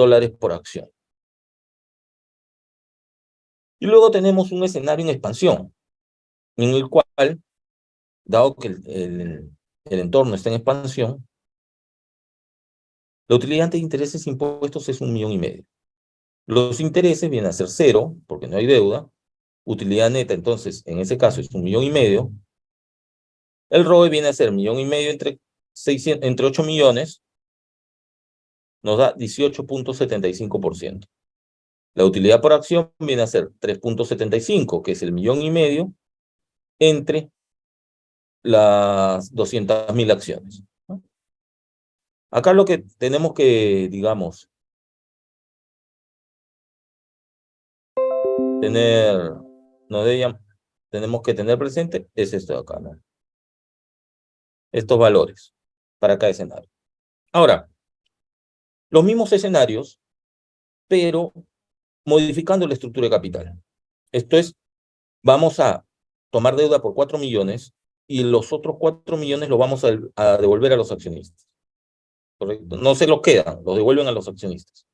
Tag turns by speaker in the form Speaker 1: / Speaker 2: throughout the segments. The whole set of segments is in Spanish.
Speaker 1: dólares por acción. Y luego tenemos un escenario en expansión, en el cual, dado que el entorno está en expansión, la utilidad ante intereses e impuestos es 1,5 millones. Los intereses vienen a ser 0, porque no hay deuda. Utilidad neta, entonces, en ese caso, es 1,5 millones. El ROE viene a ser 1,5 millones entre 8 millones, nos da 18.75%. La utilidad por acción viene a ser 3.75, que es el 1,5 millones, entre las 200.000 acciones. Acá lo que tenemos que, digamos, tenemos que tener presente es esto de acá, ¿no? Estos valores para cada escenario. Ahora, los mismos escenarios, pero modificando la estructura de capital. Esto es, vamos a tomar deuda por 4 millones y los otros 4 millones los vamos a devolver a los accionistas. ¿Correcto? No se los quedan, los devuelven a los accionistas.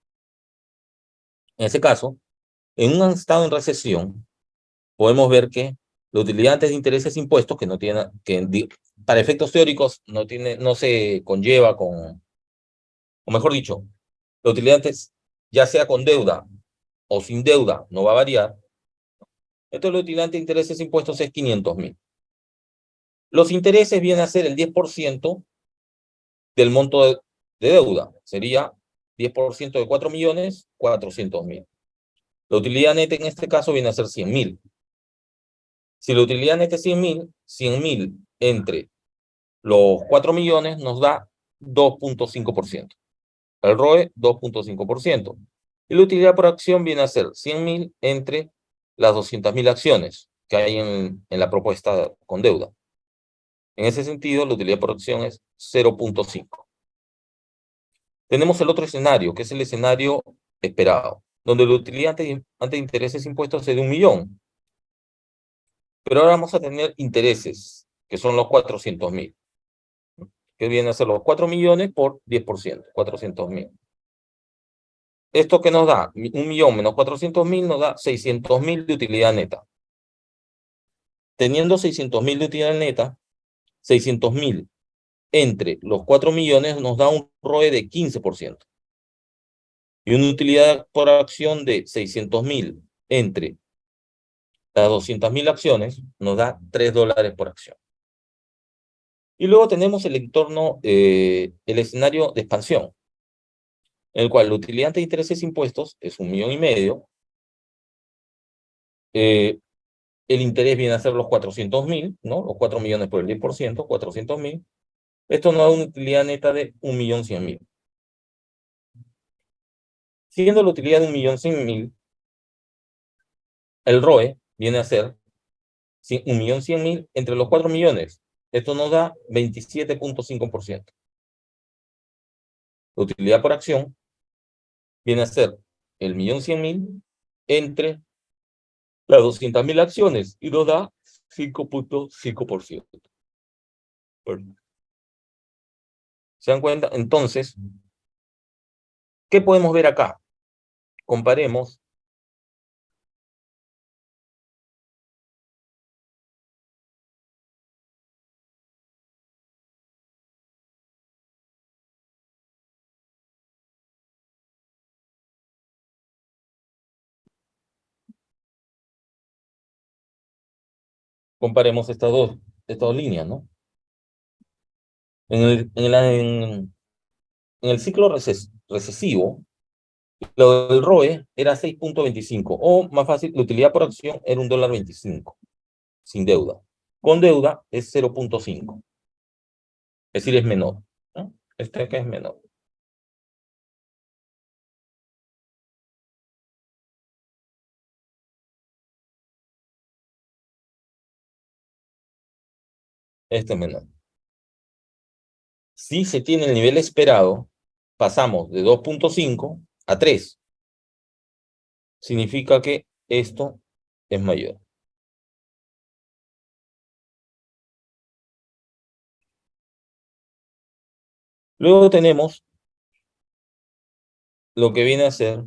Speaker 1: En ese caso, en un estado en recesión, podemos ver que la utilidad antes de intereses e impuestos, que no tiene, para efectos teóricos no se conlleva con, o mejor dicho, la utilidad antes, ya sea con deuda o sin deuda, no va a variar. Entonces la utilidad antes de intereses e impuestos es 500.000. Los intereses vienen a ser el 10% del monto de deuda. Sería 10% de 4 millones, 400.000. La utilidad neta en este caso viene a ser 100.000. Si la utilidad neta es 100.000 entre los 4 millones nos da 2.5%. El ROE, 2.5%. Y la utilidad por acción viene a ser 100.000 entre las 200.000 acciones que hay en la propuesta con deuda. En ese sentido, la utilidad por acción es 0.5. Tenemos el otro escenario, que es el escenario esperado, donde la utilidad ante intereses impuestos es de 1 millón. Pero ahora vamos a tener intereses, que son los 400.000, que vienen a ser los 4 millones por 10%, 400.000. ¿Esto qué nos da? 1 millón menos 400.000 nos da 600.000 de utilidad neta. Teniendo 600.000 de utilidad neta, 600.000 entre los 4 millones nos da un ROE de 15%. Y una utilidad por acción de 600.000 entre las 200.000 acciones nos da 3 dólares por acción. Y luego tenemos el entorno, el escenario de expansión, en el cual la utilidad ante intereses impuestos es 1,5 millones. El interés viene a ser los 400.000, ¿no? Los 4 millones por el 10%, 400.000. Esto nos da una utilidad neta de 1.100.000. Siendo la utilidad de 1.100.000, el ROE viene a ser 1.100.000 entre los 4 millones. Esto nos da 27.5%. La utilidad por acción viene a ser el 1.100.000 entre las 200.000 acciones y nos da 5.5%. ¿Se dan cuenta? Entonces, ¿qué podemos ver acá? Comparemos estas dos líneas, ¿no? En el ciclo recesivo, lo del ROE era 6.25, o más fácil, la utilidad por acción era $1.25, sin deuda. Con deuda es 0.5, es decir, es menor, ¿no? Este acá es menor. Este es menor. Si se tiene el nivel esperado, pasamos de 2.5 a 3. Significa que esto es mayor. Luego tenemos lo que viene a ser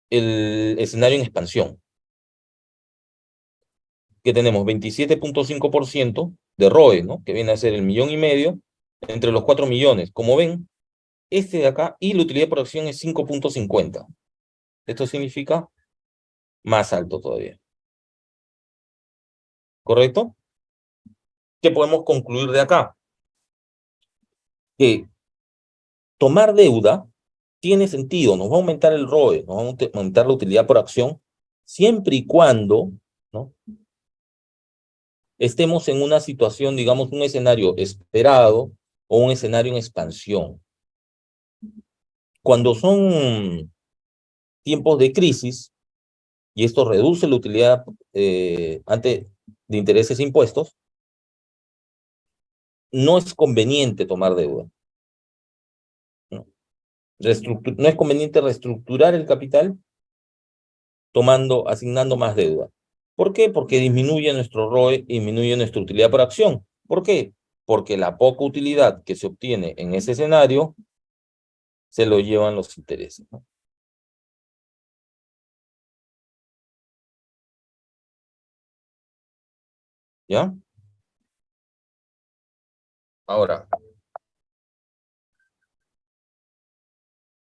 Speaker 1: el escenario en expansión, que tenemos 27.5% de ROE, ¿no? Que viene a ser el 1.500.000 entre los 4 millones. Como ven, este de acá, y la utilidad por acción es 5.50. Esto significa más alto todavía. ¿Correcto? ¿Qué podemos concluir de acá? Que tomar deuda tiene sentido, nos va a aumentar el ROE, nos va a aumentar la utilidad por acción, siempre y cuando, ¿no?, estemos en una situación, digamos, un escenario esperado o un escenario en expansión. Cuando son tiempos de crisis, y esto reduce la utilidad de intereses e impuestos, no es conveniente tomar deuda, ¿no? No es conveniente reestructurar el capital asignando más deuda. ¿Por qué? Porque disminuye nuestro ROE y disminuye nuestra utilidad por acción. ¿Por qué? Porque la poca utilidad que se obtiene en ese escenario se lo llevan los intereses, ¿no? ¿Ya? Ahora,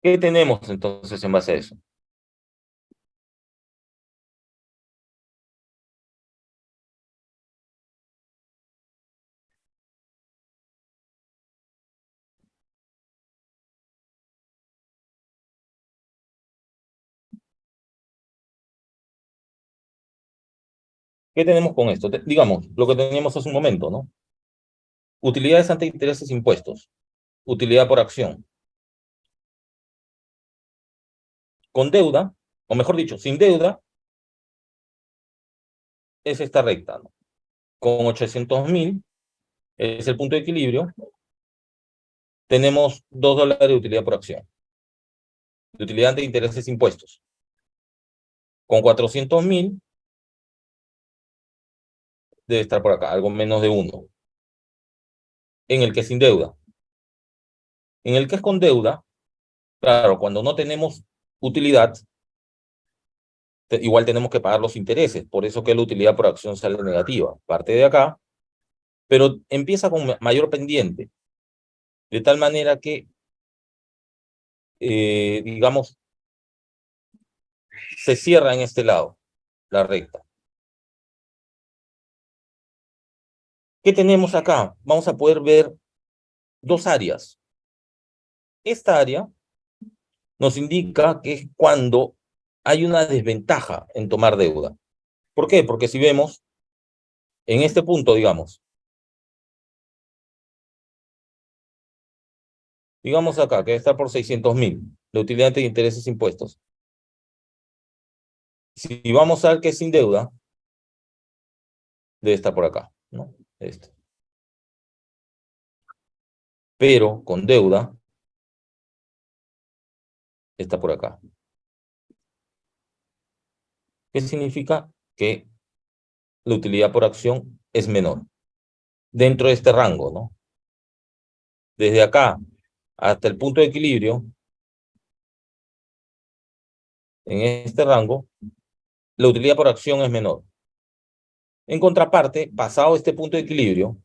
Speaker 1: ¿qué tenemos entonces en base a eso? ¿Qué tenemos con esto? Digamos, lo que teníamos hace un momento, ¿no? Utilidades ante intereses impuestos. Utilidad por acción. Con deuda, o mejor dicho, sin deuda, es esta recta, ¿no? Con 800.000, es el punto de equilibrio, tenemos $2 de utilidad por acción. De utilidad ante intereses impuestos. Con 400.000, debe estar por acá, algo menos de 1. En el que es sin deuda. En el que es con deuda, claro, cuando no tenemos utilidad, igual tenemos que pagar los intereses, por eso que la utilidad por acción sale negativa. Parte de acá, pero empieza con mayor pendiente, de tal manera que, digamos, se cierra en este lado, la recta. ¿Qué tenemos acá? Vamos a poder ver dos áreas. Esta área nos indica que es cuando hay una desventaja en tomar deuda. ¿Por qué? Porque si vemos en este punto, digamos acá, que está por 600.000, de utilidad de intereses impuestos. Si vamos al que es sin deuda, debe estar por acá, ¿no? Este. Pero con deuda, está por acá. ¿Qué significa? Que la utilidad por acción es menor. Dentro de este rango, ¿no? Desde acá hasta el punto de equilibrio, en este rango, la utilidad por acción es menor. En contraparte, pasado este punto de equilibrio,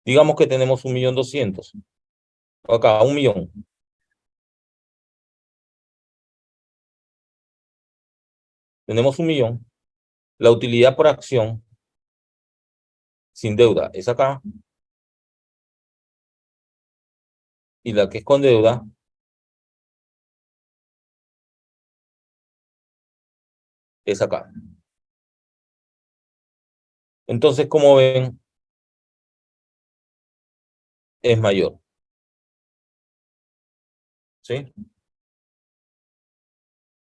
Speaker 1: digamos que tenemos 1.200.000. Acá, 1.000.000. Tenemos 1.000.000. La utilidad por acción sin deuda es acá. Y la que es con deuda es acá. Entonces, como ven, es mayor. ¿Sí?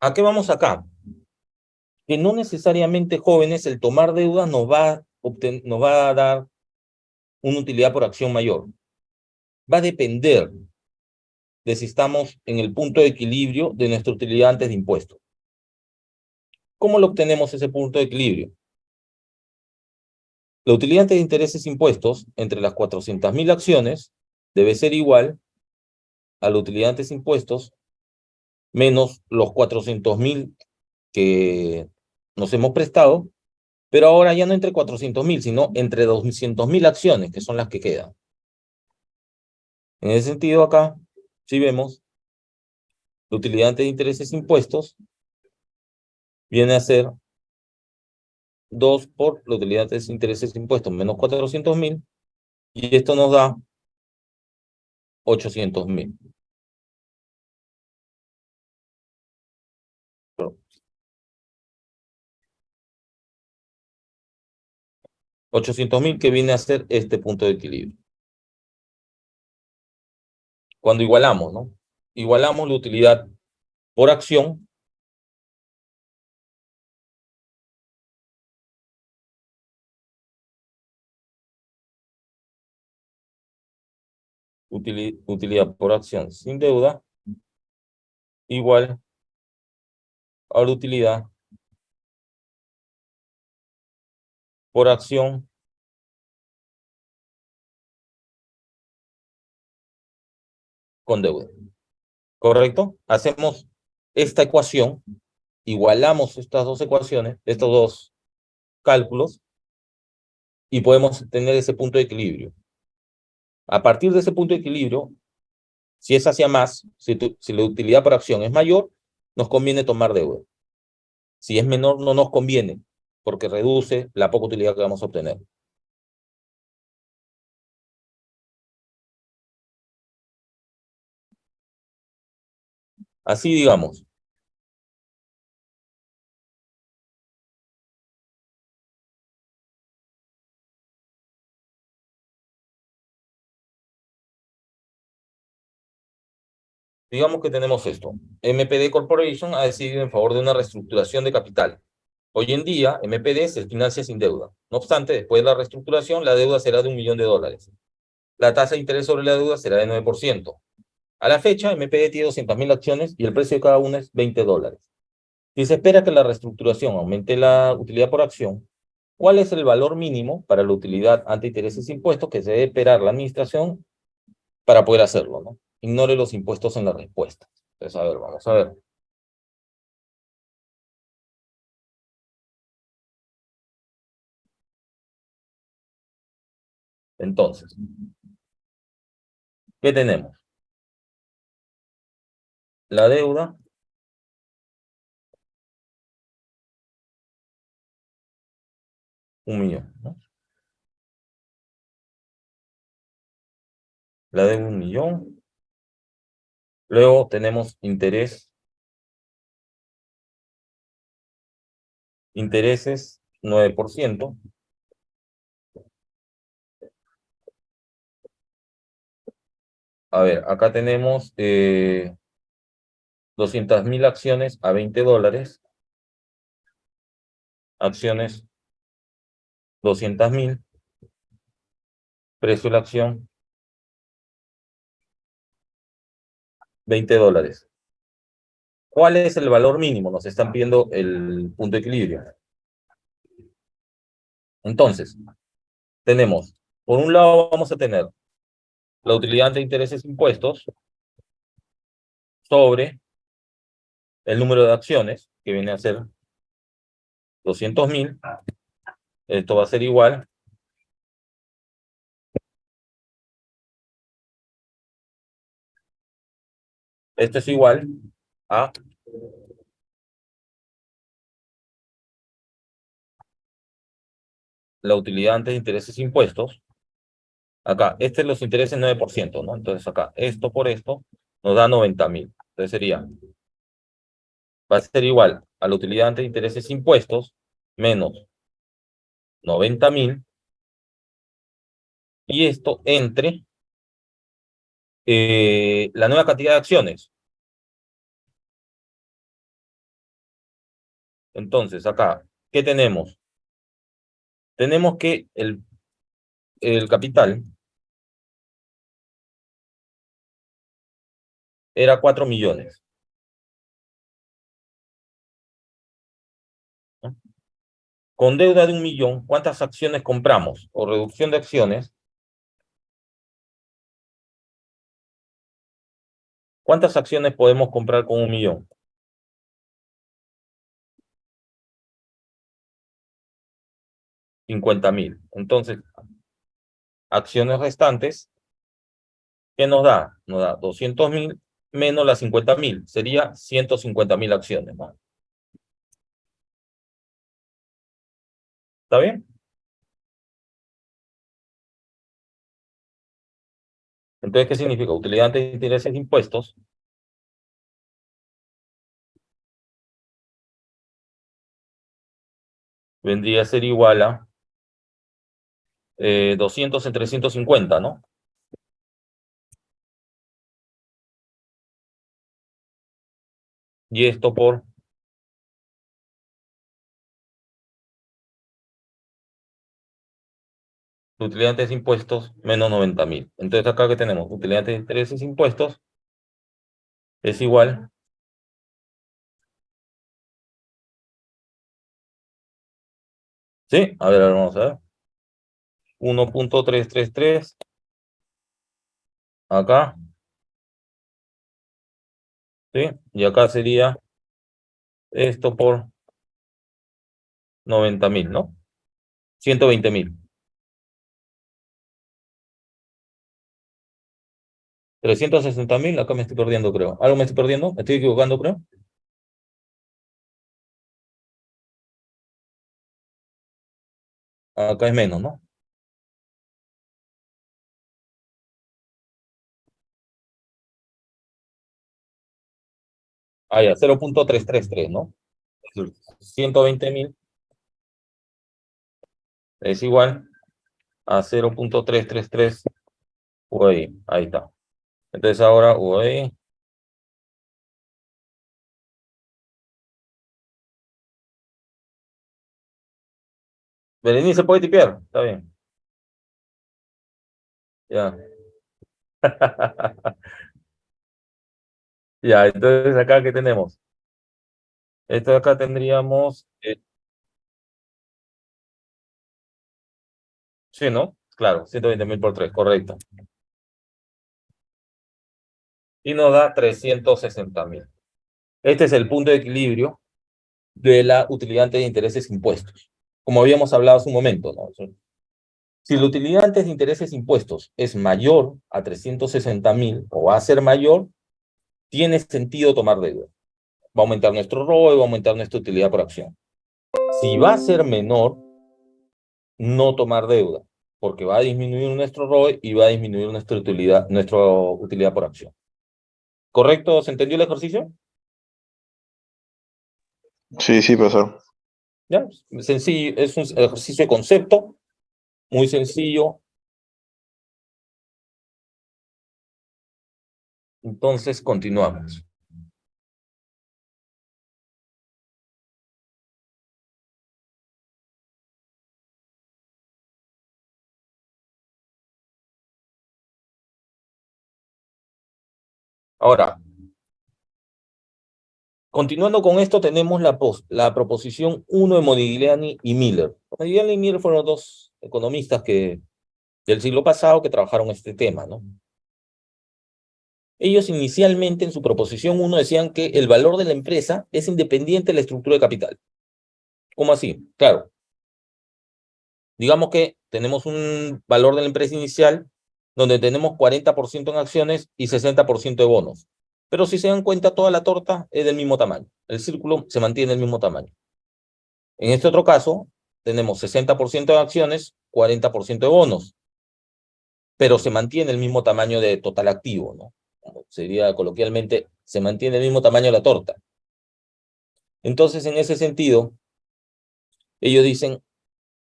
Speaker 1: ¿A qué vamos acá? Que no necesariamente, jóvenes, el tomar deuda nos va a dar una utilidad por acción mayor. Va a depender de si estamos en el punto de equilibrio de nuestra utilidad antes de impuestos. ¿Cómo lo obtenemos ese punto de equilibrio? La utilidad antes de intereses impuestos entre las 400.000 acciones debe ser igual a la utilidad antes impuestos menos los 400.000 que nos hemos prestado, pero ahora ya no entre 400.000, sino entre 200.000 acciones, que son las que quedan. En ese sentido, acá, si vemos, la utilidad antes de intereses impuestos viene a ser 2 por la utilidad antes de intereses impuestos menos 400.000, y esto nos da 800.000. 800.000 que viene a ser este punto de equilibrio. Cuando igualamos, ¿no? Igualamos la utilidad por acción utilidad por acción sin deuda igual a la utilidad por acción con deuda. ¿Correcto? Hacemos esta ecuación, igualamos estas dos ecuaciones, estos dos cálculos, y podemos tener ese punto de equilibrio. A partir de ese punto de equilibrio, si es hacia más, si la utilidad por acción es mayor, nos conviene tomar deuda. Si es menor, no nos conviene, porque reduce la poca utilidad que vamos a obtener. Así digamos, digamos que tenemos esto. MPD Corporation ha decidido en favor de una reestructuración de capital. Hoy en día, MPD se financia sin deuda. No obstante, después de la reestructuración, la deuda será de $1.000.000. La tasa de interés sobre la deuda será de 9%. A la fecha, MPD tiene 200.000 acciones y el precio de cada una es $20. Si se espera que la reestructuración aumente la utilidad por acción, ¿cuál es el valor mínimo para la utilidad ante intereses e impuestos que se debe esperar la administración para poder hacerlo, ¿no? Ignore los impuestos en la respuesta. Entonces, a ver, vamos a ver. Entonces, ¿qué tenemos? La deuda, 1.000.000, ¿no? La deuda, 1.000.000. Luego tenemos intereses 9%. A ver, acá tenemos 200.000 acciones a $20. Acciones 200.000. Precio de la acción, $20. ¿Cuál es el valor mínimo? Nos están pidiendo el punto de equilibrio. Entonces, tenemos, por un lado vamos a tener la utilidad de intereses impuestos sobre el número de acciones, que viene a ser 200.000. Esto va a ser igual esto es igual a la utilidad antes de intereses impuestos. Acá, este es los intereses 9%, ¿no? Entonces acá, esto por esto, nos da 90.000. Entonces sería, va a ser igual a la utilidad antes de intereses impuestos menos 90.000, y esto entre la nueva cantidad de acciones. Entonces acá, ¿qué tenemos? Tenemos que el capital era 4 millones, ¿no? Con deuda de 1.000.000, ¿cuántas acciones compramos? O reducción de acciones, ¿Cuántas acciones podemos comprar con 1.000.000? $50.000. Entonces, acciones restantes, ¿qué nos da? Nos da 200.000 menos las 50.000. Sería 150.000 acciones, ¿no? ¿Está bien? Entonces, ¿qué significa? Utilidad antes de intereses e impuestos vendría a ser igual a 200 en 350, ¿no? Y esto por utilidad antes de impuestos menos 90.000. Entonces, acá que tenemos utilidad antes de intereses e impuestos es igual. ¿Sí? A ver, vamos a ver. 1.333. Acá. ¿Sí? Y acá sería esto por 90.000, ¿no? 120.000. 360.000, acá me estoy perdiendo, creo. ¿Algo me estoy perdiendo? ¿Me estoy equivocando, creo? Acá es menos, ¿no? Ah, ya, 0.333, ¿no? 120.000 es igual a 0.333 UAI. Ahí está. Entonces ahora UAI. Berenice puede tipear. Está bien. Ya. Ya, entonces acá, ¿qué tenemos? Esto de acá tendríamos, sí, ¿no? Claro, 120.000 por 3, correcto. Y nos da 360.000. Este es el punto de equilibrio de la utilidad antes de intereses impuestos. Como habíamos hablado hace un momento, ¿no? Si la utilidad antes de intereses impuestos es mayor a 360.000 o va a ser mayor, tiene sentido tomar deuda. Va a aumentar nuestro ROE, va a aumentar nuestra utilidad por acción. Si va a ser menor, no tomar deuda, porque va a disminuir nuestro ROE y va a disminuir nuestra utilidad por acción. ¿Correcto? ¿Se entendió el ejercicio?
Speaker 2: Sí, sí, profesor.
Speaker 1: ¿Ya? Sencillo, es un ejercicio de concepto, muy sencillo. Entonces, continuamos. Ahora, continuando con esto, tenemos la proposición 1 de Modigliani y Miller. Modigliani y Miller fueron dos economistas del siglo pasado que trabajaron este tema, ¿no? Ellos inicialmente en su proposición 1 decían que el valor de la empresa es independiente de la estructura de capital. ¿Cómo así? Claro, digamos que tenemos un valor de la empresa inicial donde tenemos 40% en acciones y 60% de bonos. Pero si se dan cuenta, toda la torta es del mismo tamaño. El círculo se mantiene del mismo tamaño. En este otro caso, tenemos 60% de acciones, 40% de bonos, pero se mantiene el mismo tamaño de total activo, ¿no? Como sería coloquialmente, se mantiene el mismo tamaño de la torta. Entonces, en ese sentido, ellos dicen,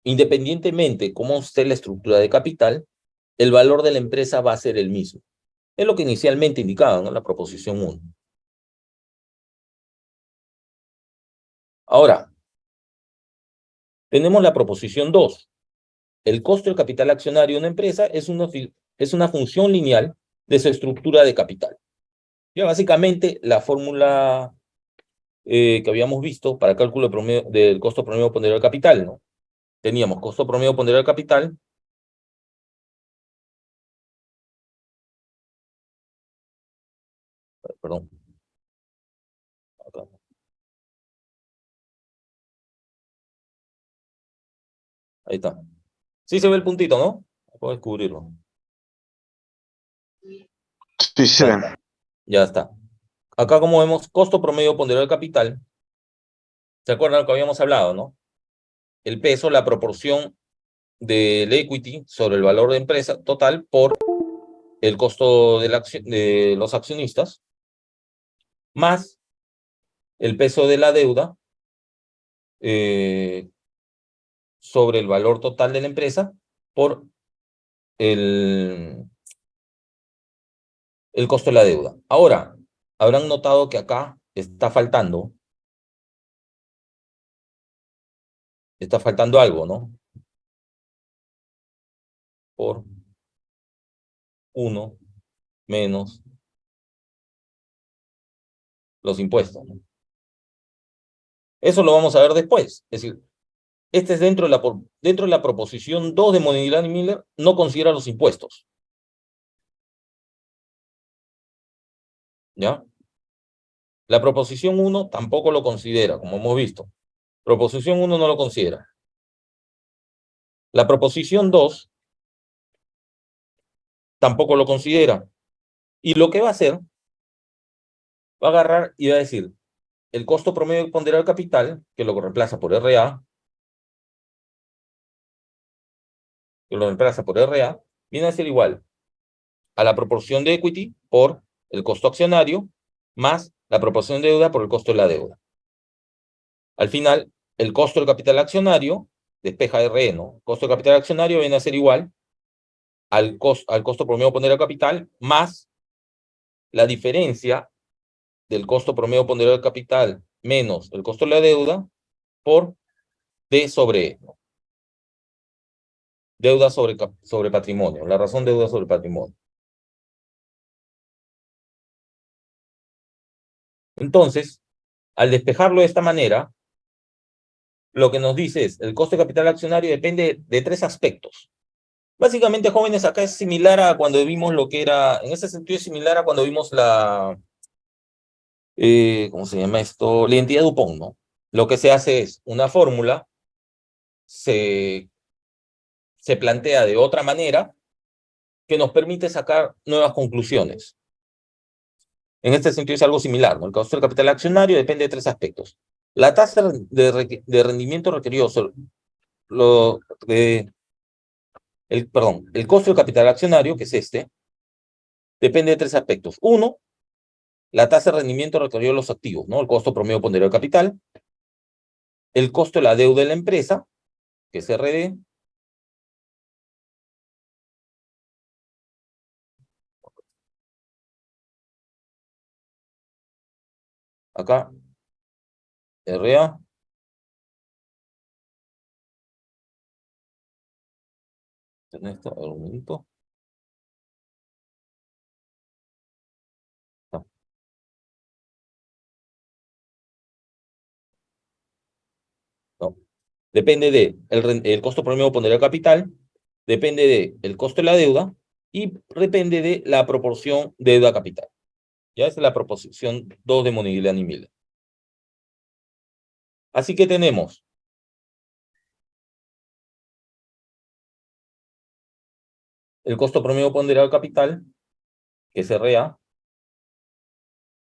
Speaker 1: independientemente cómo esté la estructura de capital, el valor de la empresa va a ser el mismo. Es lo que inicialmente indicaban, ¿no? La proposición 1. Ahora, tenemos la proposición 2. El costo del capital accionario de una empresa es una función lineal de su estructura de capital. Ya básicamente la fórmula que habíamos visto para cálculo del costo promedio ponderado del capital, ¿no? Teníamos costo promedio ponderado del capital Perdón. Acá. Ahí está. Sí se ve el puntito, ¿no? Puedo descubrirlo.
Speaker 2: Sí, sí,
Speaker 1: Ahí
Speaker 2: ven.
Speaker 1: está. Ya está. Acá como vemos, costo promedio ponderado del capital. ¿Se acuerdan de lo que habíamos hablado, no? El peso, la proporción del equity sobre el valor de empresa total por el costo de, de los accionistas, más el peso de la deuda sobre el valor total de la empresa por el costo de la deuda. Ahora, habrán notado que acá está faltando algo, ¿no? Por 1 menos los impuestos, ¿no? Eso lo vamos a ver después. Es decir, este es dentro de la proposición 2 de Modigliani y Miller, no considera los impuestos. ¿Ya? La proposición 1 tampoco lo considera, como hemos visto. Proposición 1 no lo considera. La proposición 2 tampoco lo considera. Y lo que va a hacer, va a agarrar y va a decir, el costo promedio ponderado del capital, que lo reemplaza por RA, viene a ser igual a la proporción de equity por el costo accionario, más la proporción de deuda por el costo de la deuda. Al final, el costo del capital accionario, despeja RE, ¿no? El costo del capital accionario viene a ser igual al costo promedio ponderado del capital, más la diferencia del costo promedio ponderado del capital menos el costo de la deuda por D sobre E, ¿no? Deuda sobre patrimonio, la razón deuda sobre patrimonio. Entonces, al despejarlo de esta manera, lo que nos dice es, el costo de capital accionario depende de 3 aspectos. Básicamente, jóvenes, acá es similar a cuando vimos lo que era, en ese sentido es similar a cuando vimos la, ¿cómo se llama esto? La identidad Dupont, ¿no? Lo que se hace es una fórmula, se plantea de otra manera, que nos permite sacar nuevas conclusiones. En este sentido es algo similar, ¿no? El costo del capital accionario depende de 3 aspectos. La tasa de rendimiento requerido sobre el costo del capital accionario, que es este, depende de 3 aspectos. 1, la tasa de rendimiento requerido de los activos, ¿no? El costo promedio ponderado del capital. El costo de la deuda de la empresa, que es RD. Acá, RA. En esto, a ver, un minuto. No. No. Depende de el costo promedio ponderado del capital, depende de el costo de la deuda y depende de la proporción de deuda capital. Ya esa es la proposición 2 de Modigliani y Miller. Así que tenemos el costo promedio ponderado del capital, que es RA,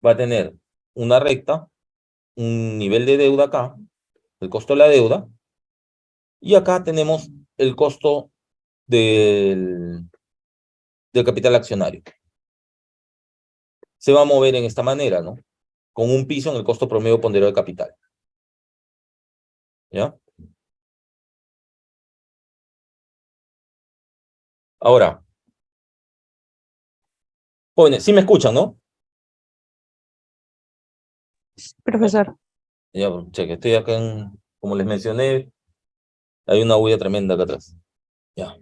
Speaker 1: va a tener una recta, un nivel de deuda acá, el costo de la deuda, y acá tenemos el costo del capital accionario. Se va a mover en esta manera, ¿no? Con un piso en el costo promedio ponderado de capital. ¿Ya? Ahora, jóvenes, sí me escuchan, ¿no?
Speaker 3: Profesor.
Speaker 1: Ya, cheque, estoy acá como les mencioné, hay una bulla tremenda acá atrás. Ya.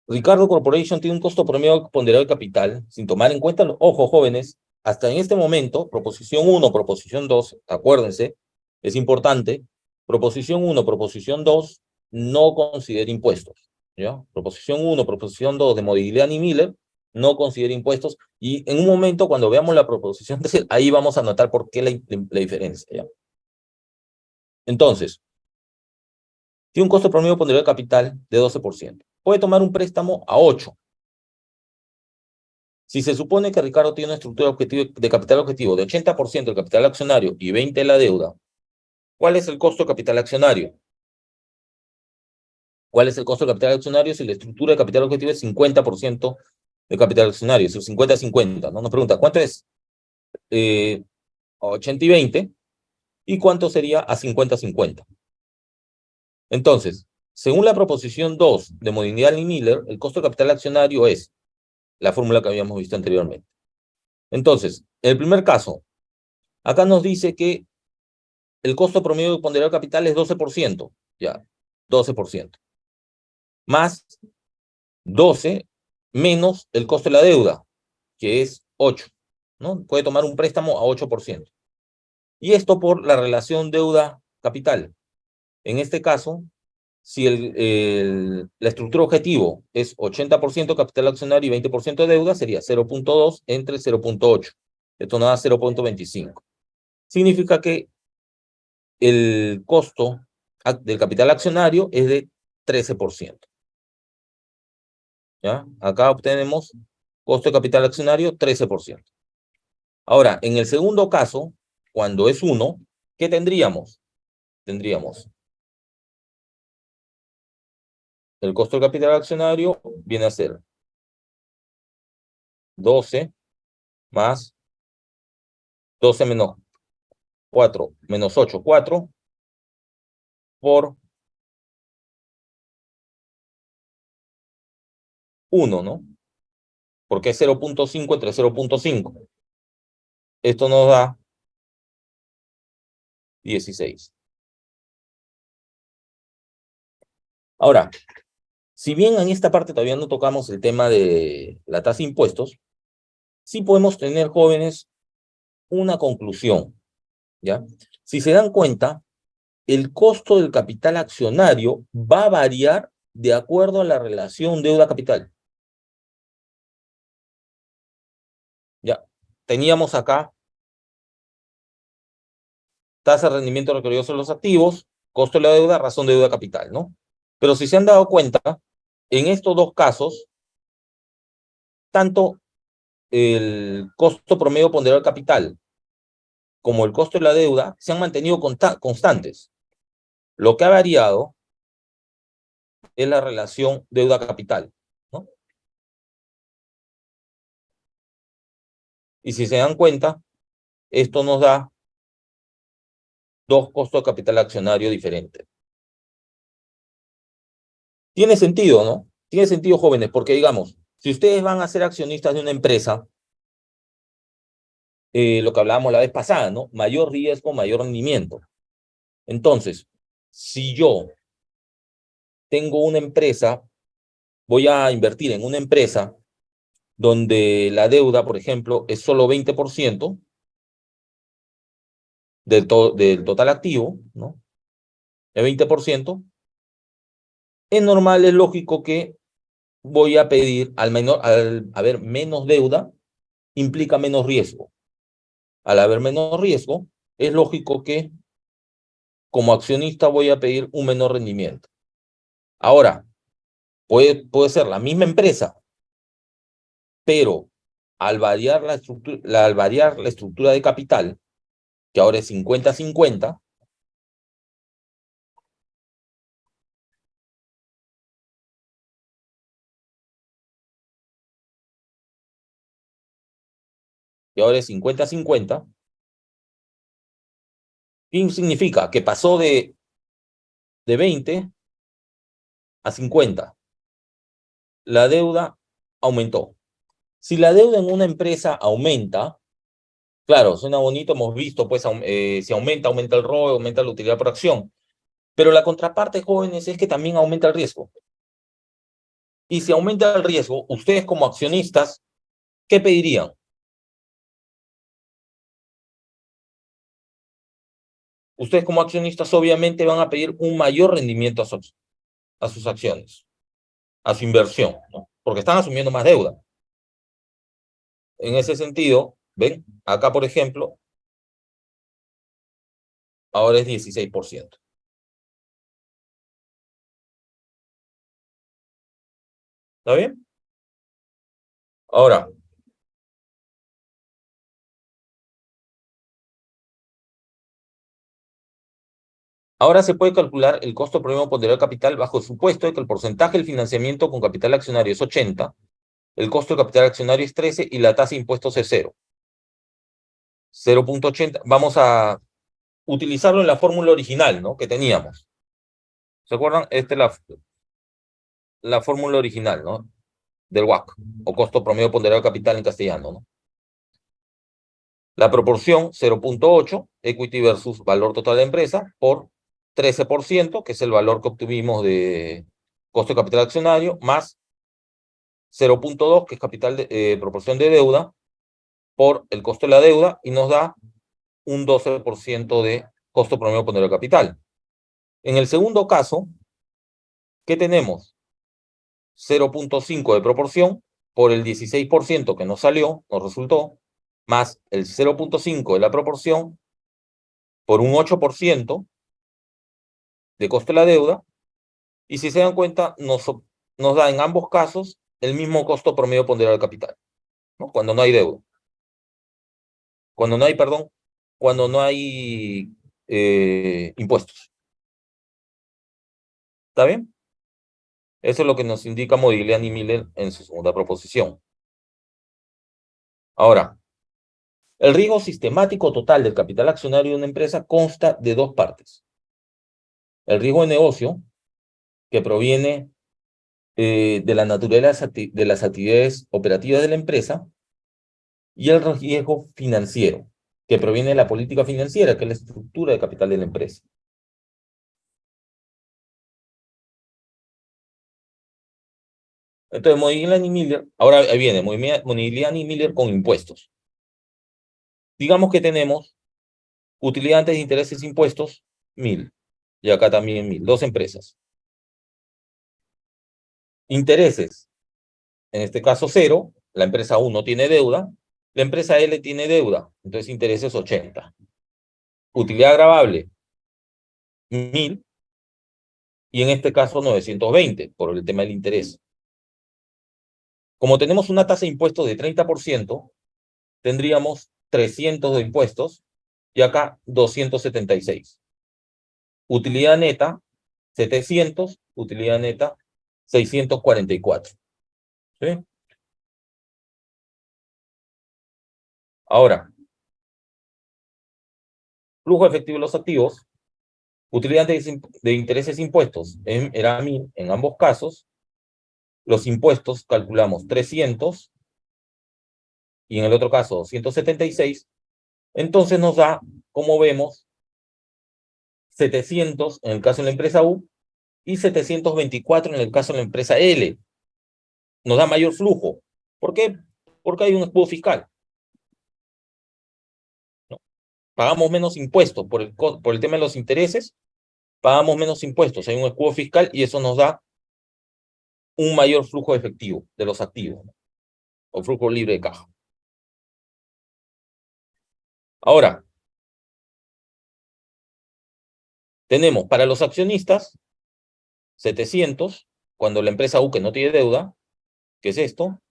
Speaker 1: Ricardo Corporation tiene un costo promedio ponderado de capital, sin tomar en cuenta, ojo, jóvenes, hasta en este momento, proposición 1, proposición 2, acuérdense, es importante, proposición 1, proposición 2, no considera impuestos, ¿ya? Proposición 1, proposición 2 de Modigliani y Miller no considera impuestos, y en un momento, cuando veamos la proposición, ahí vamos a notar por qué la diferencia, ¿ya? Entonces, tiene un costo promedio ponderario de capital de 12%. Puede tomar un préstamo a 8. Si se supone que Ricardo tiene una estructura de capital objetivo de 80% del capital accionario y 20% de la deuda, ¿cuál es el costo de capital accionario? ¿Cuál es el costo de capital accionario si la estructura de capital objetivo es 50% de capital accionario? Es 50-50, ¿no? Nos pregunta, ¿cuánto es 80 y 20? ¿Y cuánto sería a 50-50? Entonces, según la proposición 2 de Modigliani y Miller, el costo de capital accionario es la fórmula que habíamos visto anteriormente. Entonces, en el primer caso, acá nos dice que el costo promedio de ponderado de capital es 12%, ya, 12%, más 12 menos el costo de la deuda, que es 8, ¿no? Puede tomar un préstamo a 8%. Y esto por la relación deuda-capital. En este caso, si la estructura objetivo es 80% capital accionario y 20% de deuda, sería 0.2 entre 0.8. Esto nos da 0.25. Significa que el costo del capital accionario es de 13%. ¿Ya? Acá obtenemos costo de capital accionario 13%. Ahora, en el segundo caso, cuando es 1, ¿qué tendríamos? Tendríamos el costo del capital accionario viene a ser 12 más 12 menos 4 menos 8, 4 por 1, ¿no? Porque es 0.5 entre 0.5. Esto nos da 16. Ahora, si bien en esta parte todavía no tocamos el tema de la tasa de impuestos, sí podemos tener, jóvenes, una conclusión, ¿ya? Si se dan cuenta, el costo del capital accionario va a variar de acuerdo a la relación deuda-capital. Ya, teníamos acá tasa de rendimiento requerido sobre los activos, costo de la deuda, razón de deuda capital, ¿no? Pero si se han dado cuenta, en estos dos casos, tanto el costo promedio ponderado del capital como el costo de la deuda se han mantenido constantes. Lo que ha variado es la relación deuda-capital, ¿no? Y si se dan cuenta, esto nos da dos costos de capital accionario diferentes. Tiene sentido, ¿no? Tiene sentido, jóvenes, porque digamos, si ustedes van a ser accionistas de una empresa, lo que hablábamos la vez pasada, ¿no? Mayor riesgo, mayor rendimiento. Entonces, si yo tengo una empresa, voy a invertir en una empresa donde la deuda, por ejemplo, es solo 20% del total activo, ¿no? El 20%, es normal, es lógico que voy a pedir al haber menos deuda, implica menos riesgo. Al haber menos riesgo, es lógico que como accionista voy a pedir un menor rendimiento. Ahora, puede ser la misma empresa, pero al variar la estructura de capital, que ahora es 50-50, que ahora es 50-50, ¿qué significa? Que pasó de 20 a 50. La deuda aumentó. Si la deuda en una empresa aumenta, claro, suena bonito, hemos visto, pues, si aumenta el ROE, aumenta la utilidad por acción. Pero la contraparte, jóvenes, es que también aumenta el riesgo. Y si aumenta el riesgo, ustedes como accionistas, ¿qué pedirían? Ustedes como accionistas obviamente van a pedir un mayor rendimiento a sus acciones, a su inversión, ¿no? Porque están asumiendo más deuda. en ese sentido, ven, acá por ejemplo, ahora es 16%. ¿Está bien? Ahora, ahora se puede calcular el costo promedio ponderado de capital bajo el supuesto de que el porcentaje del financiamiento con capital accionario es 80, el costo de capital accionario es 13 y la tasa de impuestos es 0. 0.80. Vamos a utilizarlo en la fórmula original, ¿no? Que teníamos. ¿Se acuerdan? Esta es la fórmula original, ¿no? Del WACC, o costo promedio ponderado de capital en castellano, ¿no? La proporción 0.8, equity versus valor total de la empresa, por 13%, que es el valor que obtuvimos de costo de capital accionario, más 0.2, que es proporción de deuda, por el costo de la deuda, y nos da un 12% de costo promedio ponderado de capital. En el segundo caso, ¿qué tenemos? 0.5 de proporción por el 16% que nos salió, nos resultó, más el 0.5 de la proporción por un 8% de costo de la deuda, y si se dan cuenta, nos da en ambos casos el mismo costo promedio ponderado del capital, ¿no? Cuando no hay deuda. Cuando no hay impuestos. ¿Está bien? Eso es lo que nos indica Modigliani y Miller en su segunda proposición. Ahora, el riesgo sistemático total del capital accionario de una empresa consta de dos partes. El riesgo de negocio, que proviene de la naturaleza de las actividades operativas de la empresa, y el riesgo financiero, que proviene de la política financiera, que es la estructura de capital de la empresa. Entonces, Modigliani y Miller, ahora ahí viene, Modigliani y Miller con impuestos. Digamos que tenemos utilidad antes de intereses e impuestos, 1.000. Y acá también 1.000, dos empresas. Intereses, en este caso 0, la empresa 1 tiene deuda, la empresa L tiene deuda, entonces intereses 80. Utilidad agravable, 1.000, y en este caso 920, por el tema del interés. Como tenemos una tasa de impuestos de 30%, tendríamos 300 de impuestos y acá 276. Utilidad neta, 700, utilidad neta, 644. ¿Sí? Ahora, flujo efectivo de los activos, utilidad de intereses impuestos, era 1.000 en ambos casos. Los impuestos calculamos 300 y en el otro caso 276. Entonces nos da, como vemos, 700 en el caso de la empresa U y 724 en el caso de la empresa L. Nos da mayor flujo. ¿Por qué? Porque hay un escudo fiscal, ¿no? Pagamos menos impuestos por el tema de los intereses, pagamos menos impuestos, hay un escudo fiscal y eso nos da un mayor flujo efectivo de los activos, ¿no? O flujo libre de caja. Ahora, tenemos para los accionistas 700, cuando la empresa U que no tiene deuda, que es esto,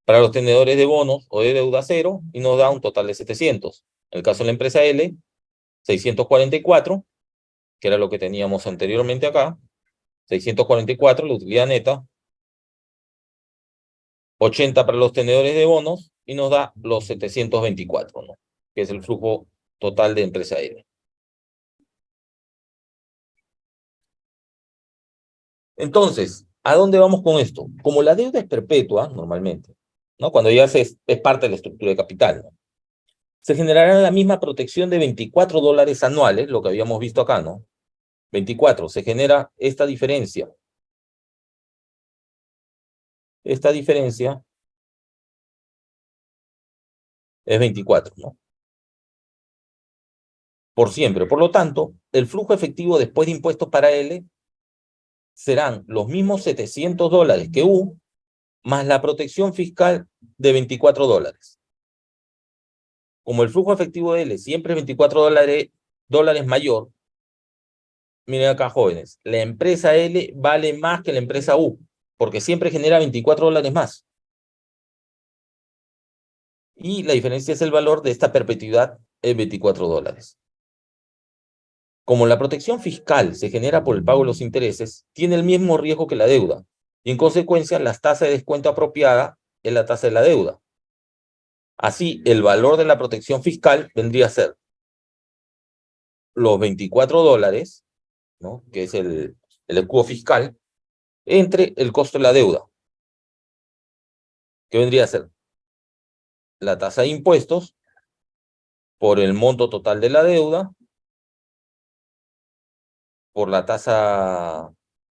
Speaker 1: para los tenedores de bonos o de deuda 0, y nos da un total de 700. En el caso de la empresa L, 644, que era lo que teníamos anteriormente acá, 644, la utilidad neta, 80 para los tenedores de bonos, y nos da los 724, ¿no? Que es el flujo total de empresa L. Entonces, ¿a dónde vamos con esto? Como la deuda es perpetua, normalmente, ¿no? Cuando ya es parte de la estructura de capital, ¿no? Se generará la misma protección de $24 anuales, lo que habíamos visto acá, ¿no? 24, se genera esta diferencia. Esta diferencia es 24, ¿no? Por siempre. Por lo tanto, el flujo efectivo después de impuestos para L serán los mismos $700 que U, más la protección fiscal de $24. Como el flujo efectivo de L siempre es $24 mayor, miren acá, jóvenes, la empresa L vale más que la empresa U, porque siempre genera $24 más. Y la diferencia es el valor de esta perpetuidad en $24. Como la protección fiscal se genera por el pago de los intereses, tiene el mismo riesgo que la deuda, y en consecuencia la tasa de descuento apropiada es la tasa de la deuda. Así, el valor de la protección fiscal vendría a ser los $24, ¿no? Que es el escudo fiscal, entre el costo de la deuda, que vendría a ser la tasa de impuestos por el monto total de la deuda, por la tasa,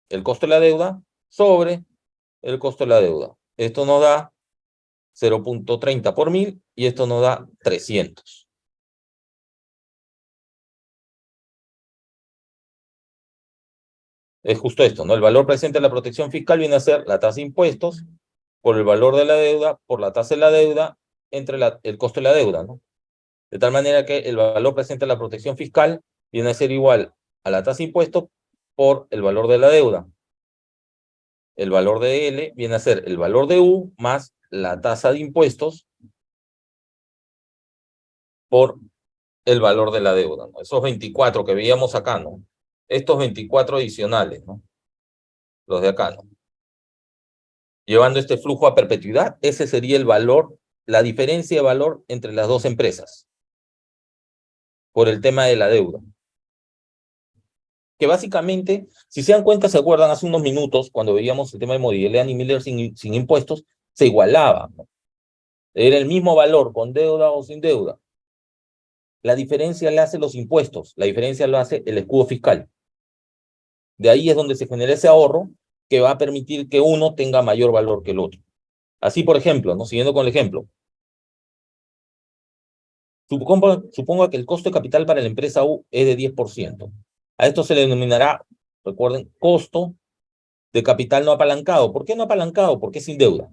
Speaker 1: el costo de la deuda, sobre el costo de la deuda. Esto nos da 0.30 por 1000 y esto nos da 300. Es justo esto, ¿no? El valor presente de la protección fiscal viene a ser la tasa de impuestos por el valor de la deuda, por la tasa de la deuda, entre el costo de la deuda, ¿no? De tal manera que el valor presente de la protección fiscal viene a ser igual a la tasa de impuestos por el valor de la deuda. El valor de L viene a ser el valor de U más la tasa de impuestos por el valor de la deuda, ¿no? Esos 24 que veíamos acá, ¿no? Estos 24 adicionales, ¿no? Los de acá, ¿no? Llevando este flujo a perpetuidad, ese sería el valor, la diferencia de valor entre las dos empresas por el tema de la deuda. Que básicamente, si se dan cuenta, se acuerdan hace unos minutos, cuando veíamos el tema de Modigliani y Miller sin impuestos, se igualaba, ¿no? Era el mismo valor con deuda o sin deuda. La diferencia la hace los impuestos, la diferencia lo hace el escudo fiscal. De ahí es donde se genera ese ahorro que va a permitir que uno tenga mayor valor que el otro. Así, por ejemplo, ¿no? Siguiendo con el ejemplo, suponga que el costo de capital para la empresa U es de 10%. A esto se le denominará, recuerden, costo de capital no apalancado. ¿Por qué no apalancado? Porque es sin deuda.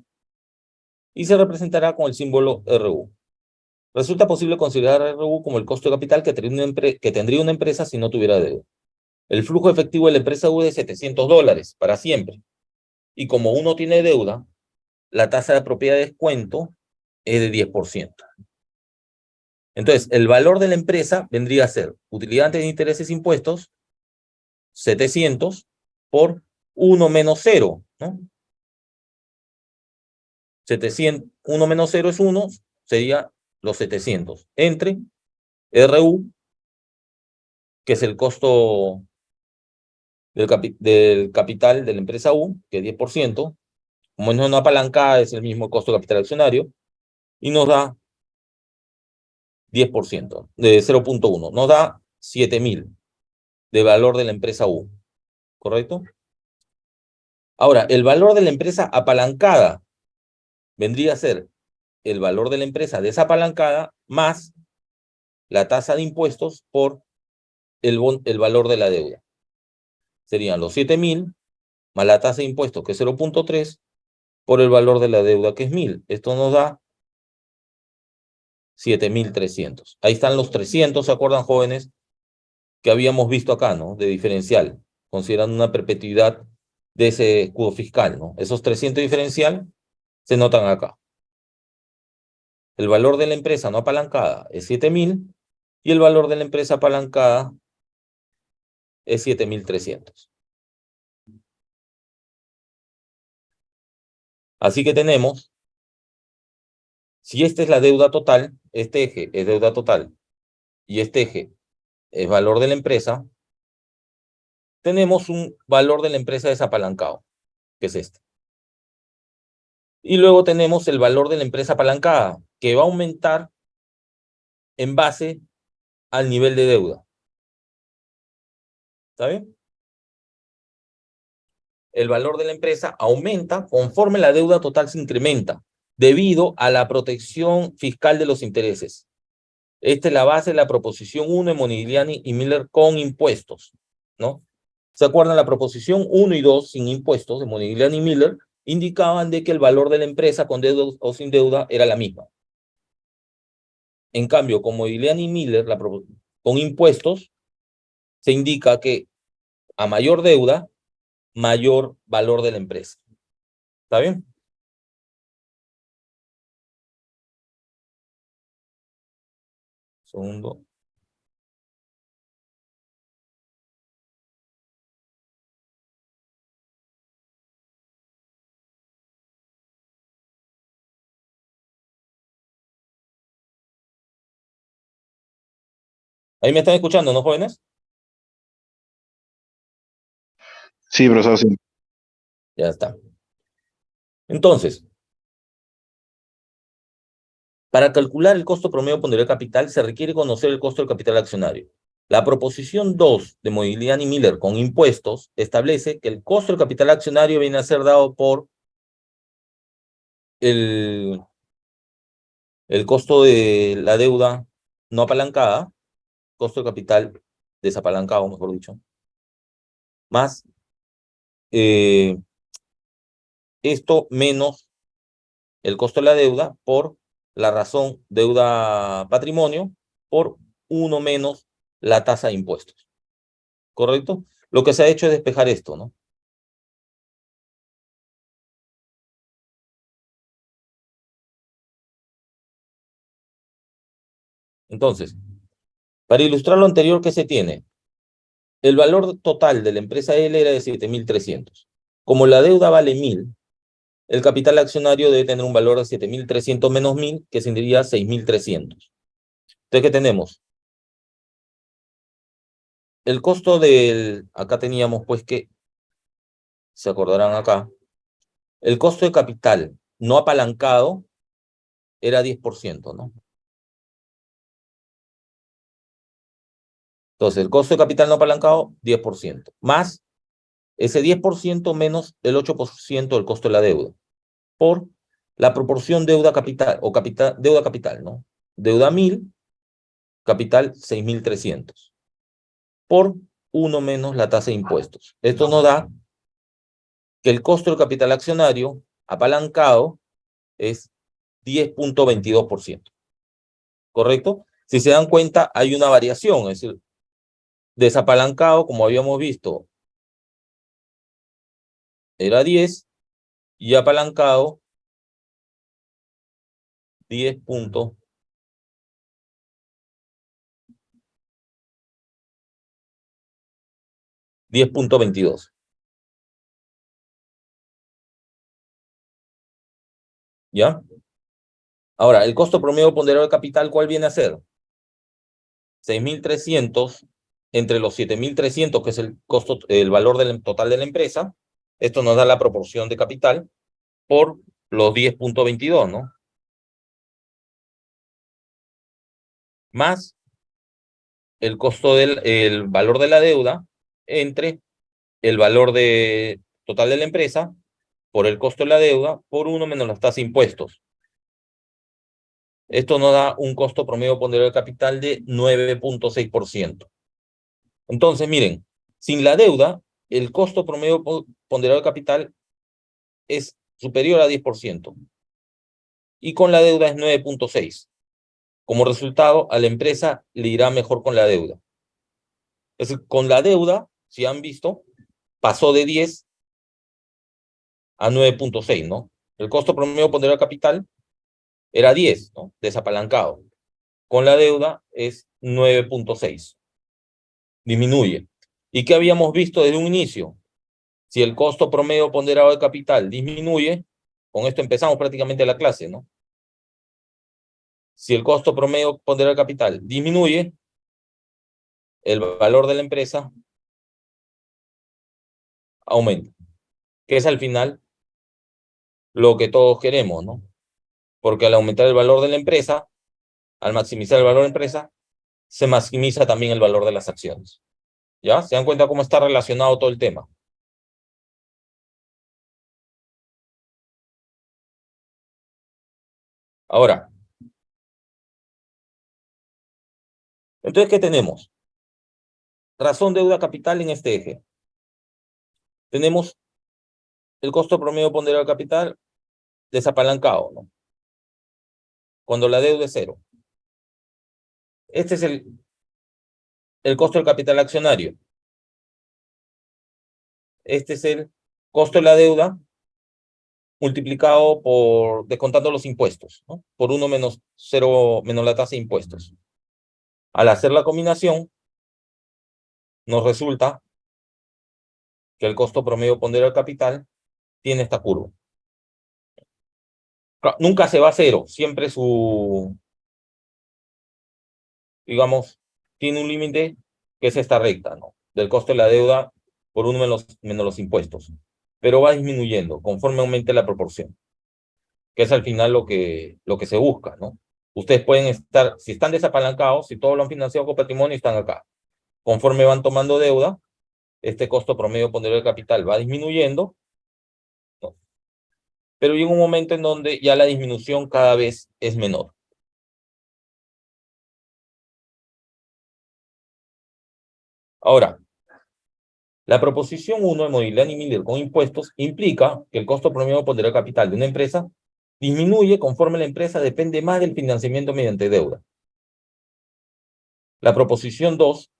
Speaker 1: Y se representará con el símbolo RU. Resulta posible considerar RU como el costo de capital que tendría una empresa si no tuviera deuda. El flujo efectivo de la empresa U es de $700 para siempre. Y como uno tiene deuda, la tasa de propiedad de descuento es de 10%. Entonces, el valor de la empresa vendría a ser utilidad antes de intereses e impuestos, 700 por 1 menos 0, ¿no? 1 menos 0 es 1, sería los 700, entre RU, que es el costo del capital de la empresa U, que es 10%, como no es una apalancada, es el mismo costo de capital accionario, y nos da 10%, de 0.1, nos da 7.000 de valor de la empresa U, ¿correcto? Ahora, el valor de la empresa apalancada vendría a ser el valor de la empresa desapalancada más la tasa de impuestos por el valor de la deuda. Serían los 7.000 más la tasa de impuestos, que es 0.3, por el valor de la deuda, que es 1.000. Esto nos da 7.300. Ahí están los 300, ¿se acuerdan, jóvenes? Que habíamos visto acá, ¿no? De diferencial, considerando una perpetuidad de ese escudo fiscal, ¿no? Esos 300 diferencial se notan acá. El valor de la empresa no apalancada es 7.000 y el valor de la empresa apalancada es 7.300. Así que tenemos, si esta es la deuda total, este eje es deuda total y este eje es valor de la empresa, tenemos un valor de la empresa desapalancado, que es este. Y luego tenemos el valor de la empresa apalancada, que va a aumentar en base al nivel de deuda. ¿Está bien? El valor de la empresa aumenta conforme la deuda total se incrementa, debido a la protección fiscal de los intereses. Esta es la base de la proposición 1 de Modigliani y Miller con impuestos, ¿no? ¿Se acuerdan? La proposición 1 y 2 sin impuestos de Modigliani y Miller indicaban de que el valor de la empresa con deuda o sin deuda era la misma. En cambio, con Modigliani y Miller, con impuestos, se indica que a mayor deuda, mayor valor de la empresa. ¿Está bien? Segundo. ¿Ahí me están escuchando, no, jóvenes?
Speaker 2: Sí, profesor, sí.
Speaker 1: Ya está. Entonces, para calcular el costo promedio ponderado de capital, se requiere conocer el costo del capital accionario. La proposición 2 de Modigliani y Miller con impuestos establece que el costo del capital accionario viene a ser dado por el costo de la deuda no apalancada, costo de capital desapalancado, mejor dicho, más esto menos el costo de la deuda por la razón deuda-patrimonio por 1 menos la tasa de impuestos. ¿Correcto? Lo que se ha hecho es despejar esto, ¿no? Entonces, para ilustrar lo anterior que se tiene, el valor total de la empresa L era de 7.300. Como la deuda vale 1.000, el capital accionario debe tener un valor de 7.300 menos 1.000, que sería 6.300. Entonces, ¿qué tenemos? El costo del... Acá teníamos, pues, que... Se acordarán acá. El costo de capital no apalancado era 10%, ¿no? Entonces, el costo de capital no apalancado, 10%. Más ese 10% menos el 8% del costo de la deuda. Por la proporción deuda-capital, o deuda-capital, ¿no? Deuda 1.000, capital 6.300. Por 1 menos la tasa de impuestos. Esto nos da que el costo del capital accionario apalancado es 10.22%. ¿Correcto? Si se dan cuenta, hay una variación, es decir, desapalancado, como habíamos visto, era 10, y apalancado 10.22. ¿Ya? Ahora, el costo promedio ponderado de capital, ¿cuál viene a ser? 6.300 entre los 7.300, que es el costo, el valor total de la empresa. Esto nos da la proporción de capital por los 10.22, ¿no? Más el costo el valor de la deuda entre el valor total de la empresa por el costo de la deuda por 1 menos las tasas de impuestos. Esto nos da un costo promedio ponderado de capital de 9.6%. Entonces, miren, sin la deuda, el costo promedio ponderado de capital es superior a 10%. Y con la deuda es 9.6%. Como resultado, a la empresa le irá mejor con la deuda. Es decir, con la deuda, si han visto, pasó de 10 a 9.6, ¿no? El costo promedio ponderado de capital era 10, ¿no? Desapalancado. Con la deuda es 9.6. Disminuye. ¿Y qué habíamos visto desde un inicio? Si el costo promedio ponderado de capital disminuye, con esto empezamos prácticamente la clase, ¿no? Si el costo promedio ponderado de capital disminuye, el valor de la empresa aumenta, que es al final lo que todos queremos, ¿no? Porque al aumentar el valor de la empresa, al maximizar el valor de la empresa, se maximiza también el valor de las acciones. ¿Ya? ¿Se dan cuenta cómo está relacionado todo el tema? Ahora, entonces, ¿qué tenemos? Razón deuda capital en este eje. Tenemos el costo promedio ponderado del capital desapalancado, ¿no? Cuando la deuda es cero. Este es el costo del capital accionario. Este es el costo de la deuda multiplicado por, descontando los impuestos, ¿no? Por 1 menos 0 menos la tasa de impuestos. Al hacer la combinación, nos resulta que el costo promedio ponderado del capital tiene esta curva. Nunca se va a cero, siempre digamos, tiene un límite que es esta recta, ¿no? Del costo de la deuda por 1 menos los impuestos. Pero va disminuyendo conforme aumente la proporción, que es al final lo que se busca, ¿no? Ustedes pueden estar, si están desapalancados, si todo lo han financiado con patrimonio, están acá. Conforme van tomando deuda, este costo promedio ponderado del capital va disminuyendo, ¿no? Pero llega un momento en donde ya la disminución cada vez es menor. Ahora, la proposición 1 de Modigliani y Miller con impuestos implica que el costo promedio ponderado del capital de una empresa disminuye conforme la empresa depende más del financiamiento mediante deuda. La proposición 2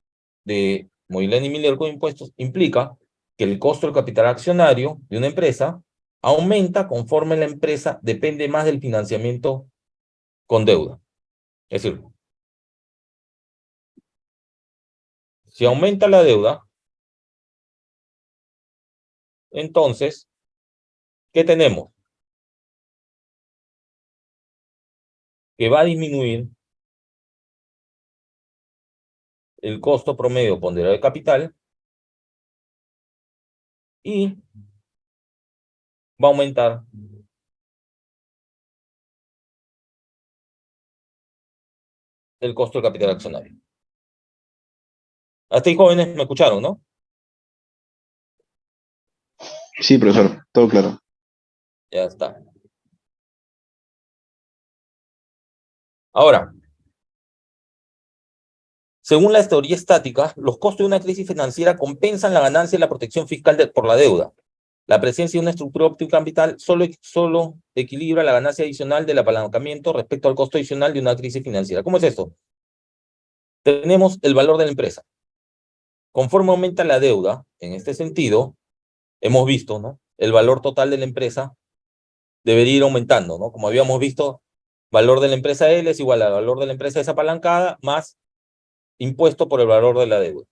Speaker 1: de Modigliani y Miller con impuestos implica que el costo del capital accionario de una empresa aumenta conforme la empresa depende más del financiamiento con deuda. Es decir, si aumenta la deuda, entonces, ¿qué tenemos? Que va a disminuir el costo promedio ponderado de capital y va a aumentar el costo del capital accionario. Hasta ahí, jóvenes, me escucharon, ¿no?
Speaker 2: Sí, profesor, todo claro.
Speaker 1: Ya está. Ahora, según la teoría estática, los costos de una crisis financiera compensan la ganancia y la protección fiscal por la deuda. La presencia de una estructura óptima capital solo equilibra la ganancia adicional del apalancamiento respecto al costo adicional de una crisis financiera. ¿Cómo es esto? Tenemos el valor de la empresa. Conforme aumenta la deuda, en este sentido, hemos visto, ¿no? El valor total de la empresa debería ir aumentando, ¿no? Como habíamos visto, valor de la empresa L es igual al valor de la empresa desapalancada más impuesto por el valor de la deuda,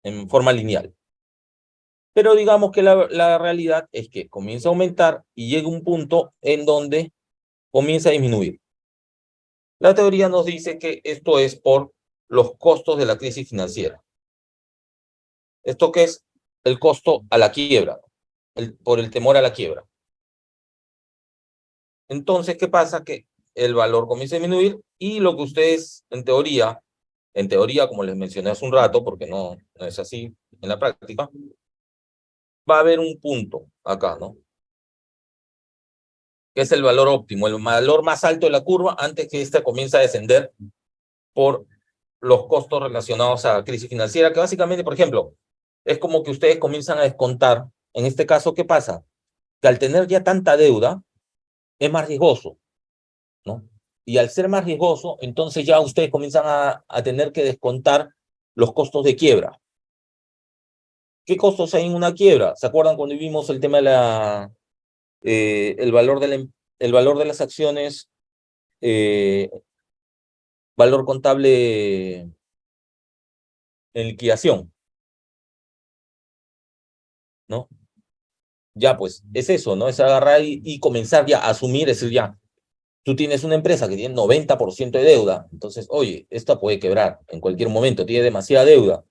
Speaker 1: en forma lineal. Pero digamos que la realidad es que comienza a aumentar y llega un punto en donde comienza a disminuir. La teoría nos dice que esto es por los costos de la crisis financiera. ¿Esto qué es? El costo a la quiebra, por el temor a la quiebra. Entonces, ¿qué pasa? Que el valor comienza a disminuir y lo que ustedes, en teoría, como les mencioné hace un rato, porque no es así en la práctica, va a haber un punto acá, ¿no? Que es el valor óptimo, el valor más alto de la curva antes que ésta comience a descender por los costos relacionados a la crisis financiera, que básicamente, por ejemplo, es como que ustedes comienzan a descontar. En este caso, ¿qué pasa? Que al tener ya tanta deuda, es más riesgoso, ¿no? Y al ser más riesgoso, entonces ya ustedes comienzan a tener que descontar los costos de quiebra. ¿Qué costos hay en una quiebra? ¿Se acuerdan cuando vimos el tema de el valor el valor de las acciones, valor contable en liquidación, ¿no? Ya, pues, es eso, ¿no? Es agarrar y comenzar ya a asumir, es decir, ya, tú tienes una empresa que tiene 90% de deuda, entonces, oye, esta puede quebrar en cualquier momento, tiene demasiada deuda.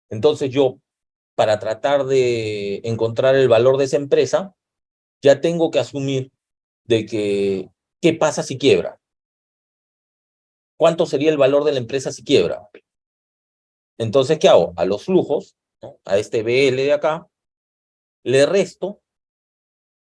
Speaker 1: Entonces yo, para tratar de encontrar el valor de esa empresa, ya tengo que asumir de que, ¿qué pasa si quiebra? ¿Cuánto sería el valor de la empresa si quiebra? Entonces, ¿qué hago? A los flujos, ¿no? A este BL de acá, le resto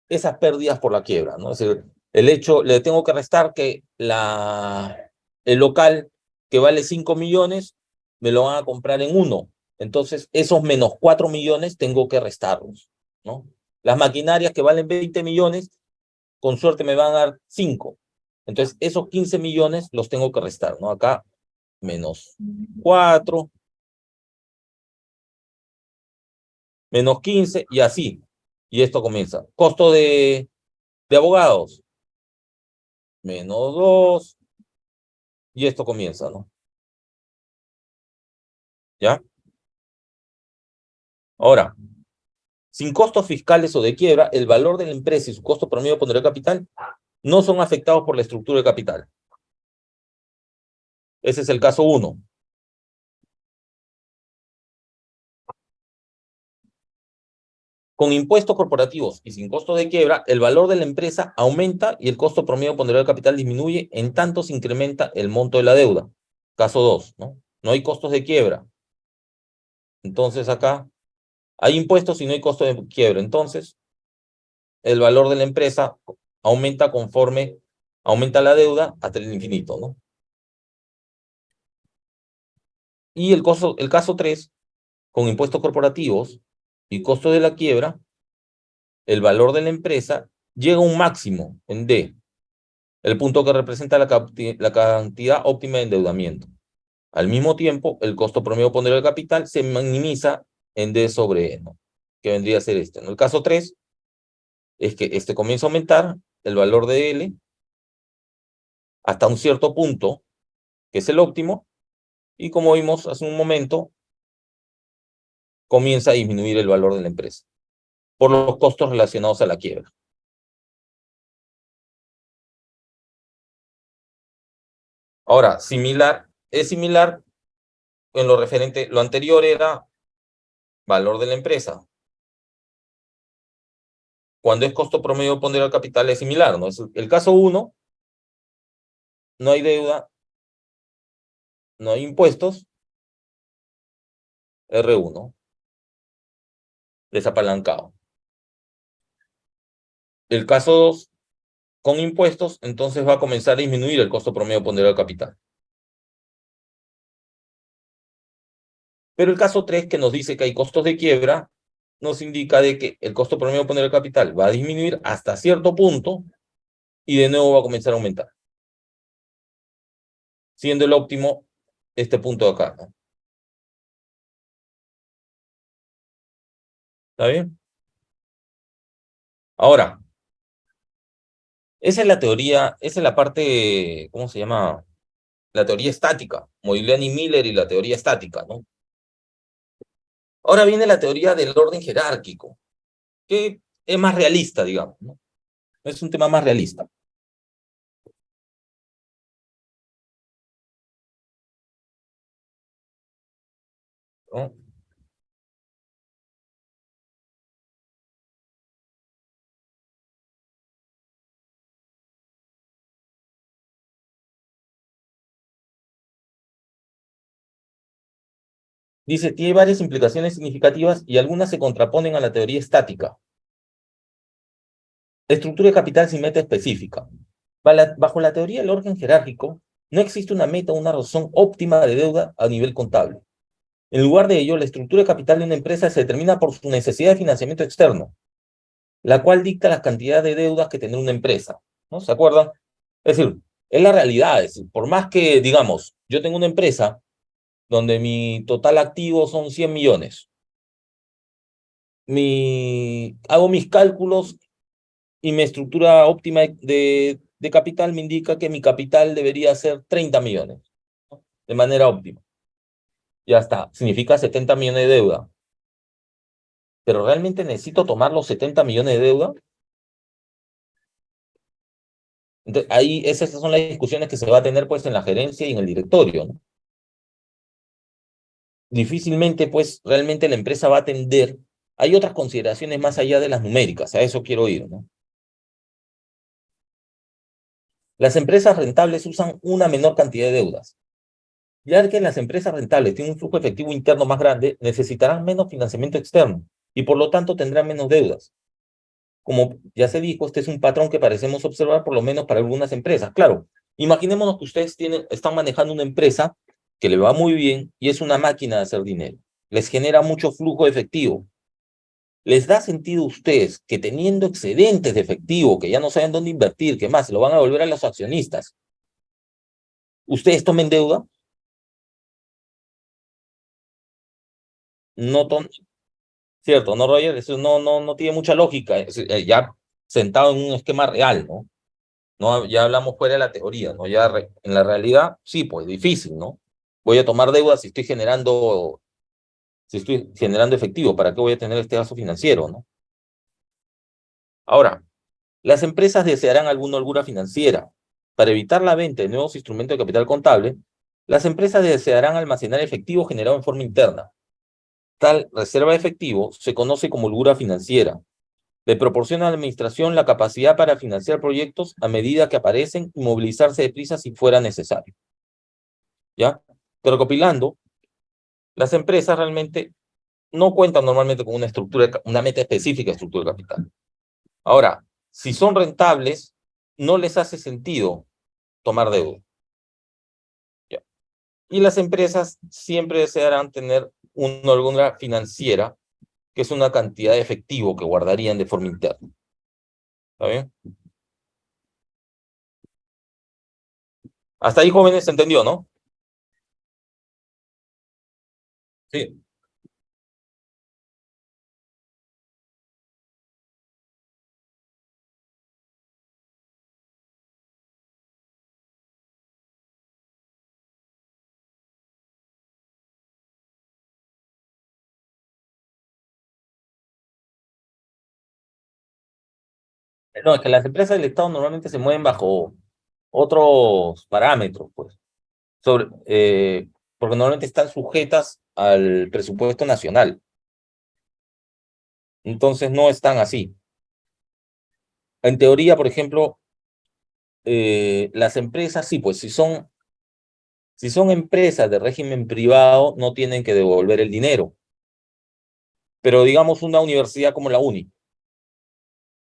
Speaker 1: esas pérdidas por la quiebra, ¿no? Es decir, le tengo que restar que el local que vale 5 millones, me lo van a comprar en 1. Entonces, esos menos 4 millones tengo que restarlos, ¿no? Las maquinarias que valen 20 millones, con suerte me van a dar 5. Entonces, esos 15 millones los tengo que restar, ¿no? Acá, menos 4, menos 15, y así. Y esto comienza. Costo de abogados, menos 2, y esto comienza, ¿no? ¿Ya? Ahora, sin costos fiscales o de quiebra, el valor de la empresa y su costo promedio de poner de capital no son afectados por la estructura de capital. Ese es el caso 1. Con impuestos corporativos y sin costo de quiebra, el valor de la empresa aumenta y el costo promedio ponderado de capital disminuye, en tanto se incrementa el monto de la deuda. Caso 2, ¿no? No hay costos de quiebra. Entonces acá hay impuestos y no hay costo de quiebra. Entonces, el valor de la empresa aumenta conforme aumenta la deuda hasta el infinito, ¿no? Y el caso 3, con impuestos corporativos y costo de la quiebra, el valor de la empresa llega a un máximo en D, el punto que representa la cantidad óptima de endeudamiento. Al mismo tiempo, el costo promedio ponderado del capital se minimiza en D sobre E, ¿no? Que vendría a ser este. En el caso 3, es que este comienza a aumentar el valor de L hasta un cierto punto, que es el óptimo, y como vimos hace un momento, comienza a disminuir el valor de la empresa por los costos relacionados a la quiebra. Ahora, es similar en lo referente, lo anterior era valor de la empresa. Cuando es costo promedio ponderado al capital es similar, ¿no? Es el caso 1, no hay deuda, no hay impuestos, R1, desapalancado. El caso 2, con impuestos, entonces va a comenzar a disminuir el costo promedio ponderado al capital. Pero el caso 3, que nos dice que hay costos de quiebra, nos indica de que el costo promedio ponderado al capital va a disminuir hasta cierto punto y de nuevo va a comenzar a aumentar, siendo el óptimo este punto de acá, ¿no? ¿Está bien? Ahora, esa es la teoría, esa es la parte, ¿cómo se llama? La teoría estática, Modigliani Miller y la teoría estática, ¿no? Ahora viene la teoría del orden jerárquico, que es más realista, digamos, ¿no? Es un tema más realista, ¿no? Dice, tiene varias implicaciones significativas y algunas se contraponen a la teoría estática. Estructura de capital sin meta específica. Bajo la teoría del orden jerárquico, no existe una meta o una razón óptima de deuda a nivel contable. En lugar de ello, la estructura de capital de una empresa se determina por su necesidad de financiamiento externo, la cual dicta la cantidad de deudas que tendrá una empresa, ¿no? ¿Se acuerdan? Es decir, es la realidad. Es decir, por más que, digamos, yo tengo una empresa donde mi total activo son 100 millones, hago mis cálculos y mi estructura óptima de capital me indica que mi capital debería ser 30 millones, ¿no? De manera óptima. Ya está, significa 70 millones de deuda. Pero ¿realmente necesito tomar los 70 millones de deuda? Entonces, ahí esas son las discusiones que se va a tener pues en la gerencia y en el directorio, ¿no? Difícilmente pues realmente la empresa va a atender. Hay otras consideraciones más allá de las numéricas, a eso quiero ir, ¿no? Las empresas rentables usan una menor cantidad de deudas. Ya que las empresas rentables tienen un flujo efectivo interno más grande, necesitarán menos financiamiento externo y por lo tanto tendrán menos deudas. Como ya se dijo, este es un patrón que parecemos observar por lo menos para algunas empresas. Claro, imaginémonos que ustedes están manejando una empresa que le va muy bien y es una máquina de hacer dinero. Les genera mucho flujo efectivo. ¿Les da sentido a ustedes que teniendo excedentes de efectivo, que ya no saben dónde invertir, que más, lo van a devolver a los accionistas, ustedes tomen deuda? No cierto, ¿no, Roger? Eso no tiene mucha lógica, ya sentado en un esquema real, ¿no? No, ya hablamos fuera de la teoría, ¿no? Ya en la realidad, sí, pues difícil, ¿no? Voy a tomar deuda si estoy generando efectivo, ¿para qué voy a tener este gasto financiero, no? Ahora, las empresas desearán alguna holgura financiera. Para evitar la venta de nuevos instrumentos de capital contable, las empresas desearán almacenar efectivo generado en forma interna. Tal reserva de efectivo se conoce como holgura financiera. Le proporciona a la administración la capacidad para financiar proyectos a medida que aparecen y movilizarse deprisa si fuera necesario. ¿Ya? Pero recopilando, las empresas realmente no cuentan normalmente con una meta específica de estructura de capital. Ahora, si son rentables, no les hace sentido tomar deuda. ¿Ya? Y las empresas siempre desearán tener una holgura financiera, que es una cantidad de efectivo que guardarían de forma interna. ¿Está bien? Hasta ahí, jóvenes, se entendió, ¿no? Sí. No, es que las empresas del Estado normalmente se mueven bajo otros parámetros, pues, porque normalmente están sujetas al presupuesto nacional. Entonces no están así. En teoría, por ejemplo, las empresas, sí, pues si son empresas de régimen privado, no tienen que devolver el dinero. Pero digamos una universidad como la UNI,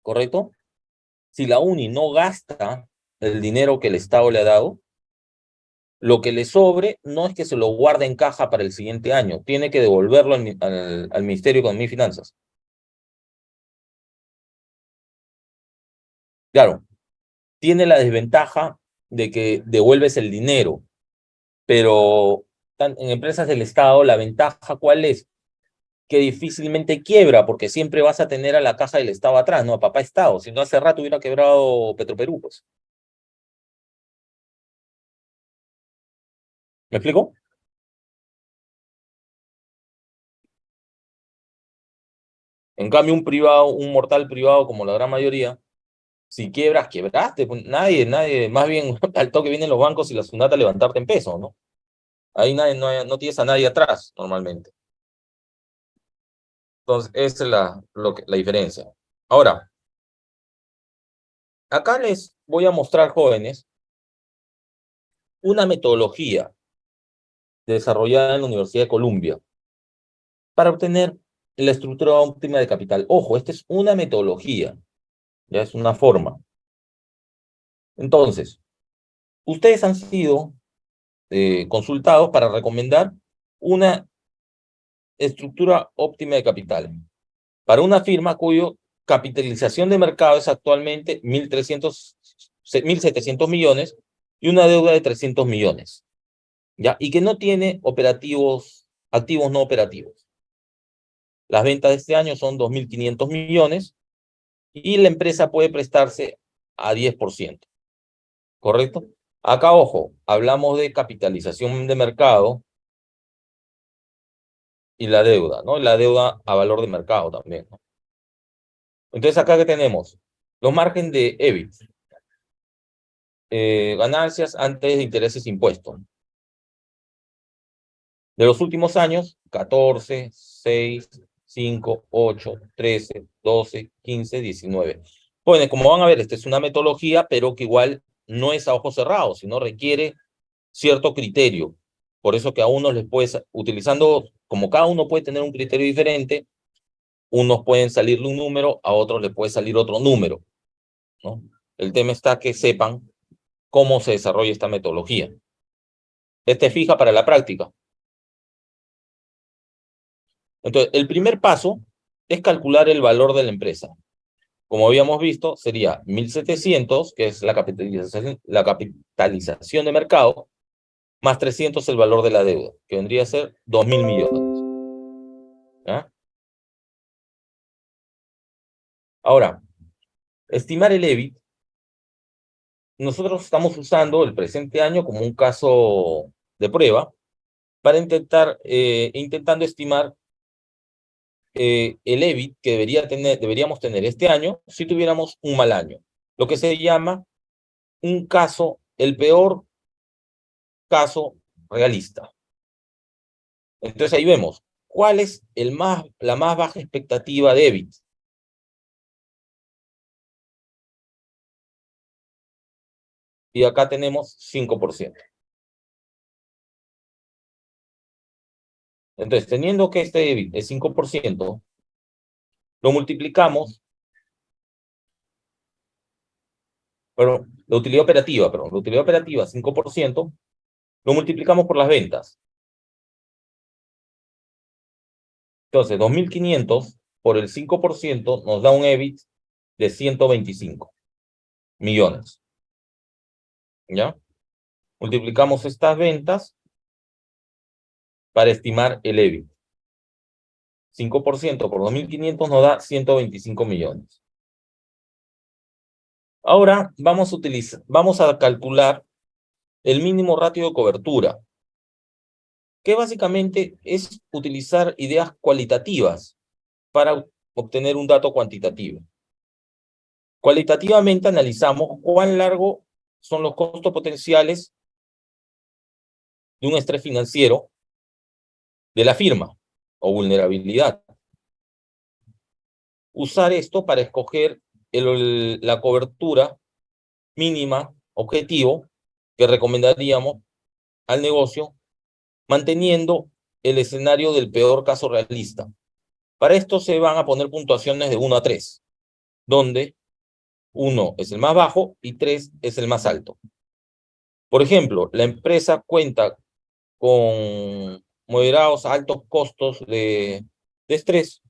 Speaker 1: ¿correcto? Si la UNI no gasta el dinero que el Estado le ha dado, lo que le sobre no es que se lo guarde en caja para el siguiente año, tiene que devolverlo al Ministerio de Economía y Finanzas. Claro, tiene la desventaja de que devuelves el dinero, pero en empresas del Estado, la ventaja, ¿cuál es? Que difícilmente quiebra, porque siempre vas a tener a la caja del Estado atrás, ¿no? A papá Estado, si no hace rato hubiera quebrado Petroperú, pues. ¿Me explico? En cambio, un privado, un mortal privado, como la gran mayoría, si quiebras, quebraste, pues, nadie, más bien al toque vienen los bancos y la SUNAT a levantarte en peso, ¿no? Ahí no tienes a nadie atrás, normalmente. Entonces, esa es la diferencia. Ahora, acá les voy a mostrar, jóvenes, una metodología desarrollada en la Universidad de Columbia para obtener la estructura óptima de capital. Ojo, esta es una metodología, ya es una forma. Entonces, ustedes han sido consultados para recomendar una estructura óptima de capital para una firma cuyo capitalización de mercado es actualmente 1.700 millones y una deuda de 300 millones, ¿ya? Y que no tiene activos no operativos. Las ventas de este año son 2.500 millones y la empresa puede prestarse a 10%, ¿correcto? Acá, ojo, hablamos de capitalización de mercado y la deuda, ¿no? La deuda a valor de mercado también, ¿no? Entonces, acá que tenemos los márgenes de EBIT, ganancias antes de intereses e impuestos. De los últimos años, 14, 6, 5, 8, 13, 12, 15, 19. Bueno, como van a ver, esta es una metodología, pero que igual no es a ojos cerrados, sino requiere cierto criterio. Por eso que a unos les puede, utilizando, como cada uno puede tener un criterio diferente, unos pueden salirle un número, a otros les puede salir otro número, ¿no? El tema está que sepan cómo se desarrolla esta metodología. Esta es fija para la práctica. Entonces, el primer paso es calcular el valor de la empresa. Como habíamos visto, sería 1.700, que es la capitalización de mercado, más 300 el valor de la deuda, que vendría a ser 2.000 millones. ¿Ya? Ahora, estimar el EBIT, nosotros estamos usando el presente año como un caso de prueba para intentando estimar el EBIT que deberíamos tener este año si tuviéramos un mal año. Lo que se llama un caso, el peor caso realista. Entonces ahí vemos, ¿cuál es la más baja expectativa de EBIT? Y acá tenemos 5%. Entonces, teniendo que este EBIT es 5%, lo multiplicamos, pero la utilidad operativa 5%, lo multiplicamos por las ventas. Entonces, 2.500 por el 5% nos da un EBIT de 125 millones. ¿Ya? Multiplicamos estas ventas para estimar el EBIT. 5% por 2.500 nos da 125 millones. Ahora vamos a calcular el mínimo ratio de cobertura, que básicamente es utilizar ideas cualitativas para obtener un dato cuantitativo. Cualitativamente analizamos cuán largo son los costos potenciales de un estrés financiero de la firma o vulnerabilidad. Usar esto para escoger la cobertura mínima objetivo que recomendaríamos al negocio, manteniendo el escenario del peor caso realista. Para esto se van a poner puntuaciones de 1 a 3, donde 1 es el más bajo y 3 es el más alto. Por ejemplo, la empresa cuenta con moderados a altos costos de estrés,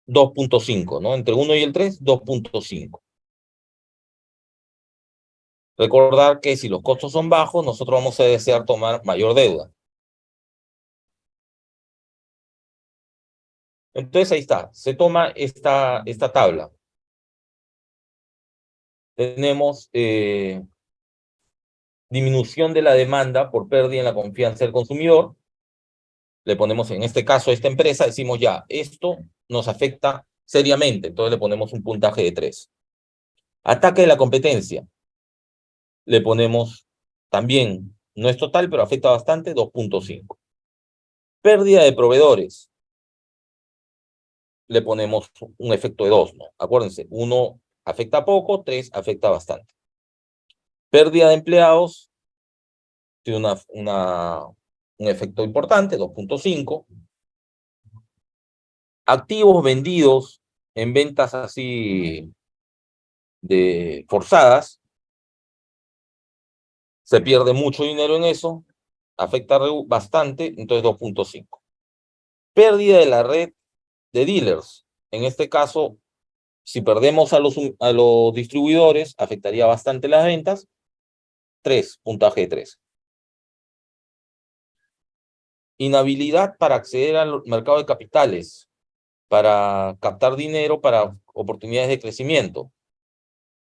Speaker 1: 2.5, ¿no? Entre 1 y el 3, 2.5. Recordar que si los costos son bajos, nosotros vamos a desear tomar mayor deuda. Entonces ahí está, se toma esta tabla. Tenemos disminución de la demanda por pérdida en la confianza del consumidor. Le ponemos, en este caso, a esta empresa, decimos ya, esto nos afecta seriamente, entonces le ponemos un puntaje de 3. Ataque de la competencia. Le ponemos también, no es total, pero afecta bastante, 2.5. Pérdida de proveedores. Le ponemos un efecto de 2, ¿no? Acuérdense, 1 afecta poco, 3 afecta bastante. Pérdida de empleados, tiene un efecto importante, 2.5. Activos vendidos en ventas así de forzadas, se pierde mucho dinero en eso, afecta bastante, entonces 2.5. Pérdida de la red de dealers. En este caso, si perdemos a los distribuidores, afectaría bastante las ventas. 3, puntaje de 3. Inhabilidad para acceder al mercado de capitales, para captar dinero para oportunidades de crecimiento.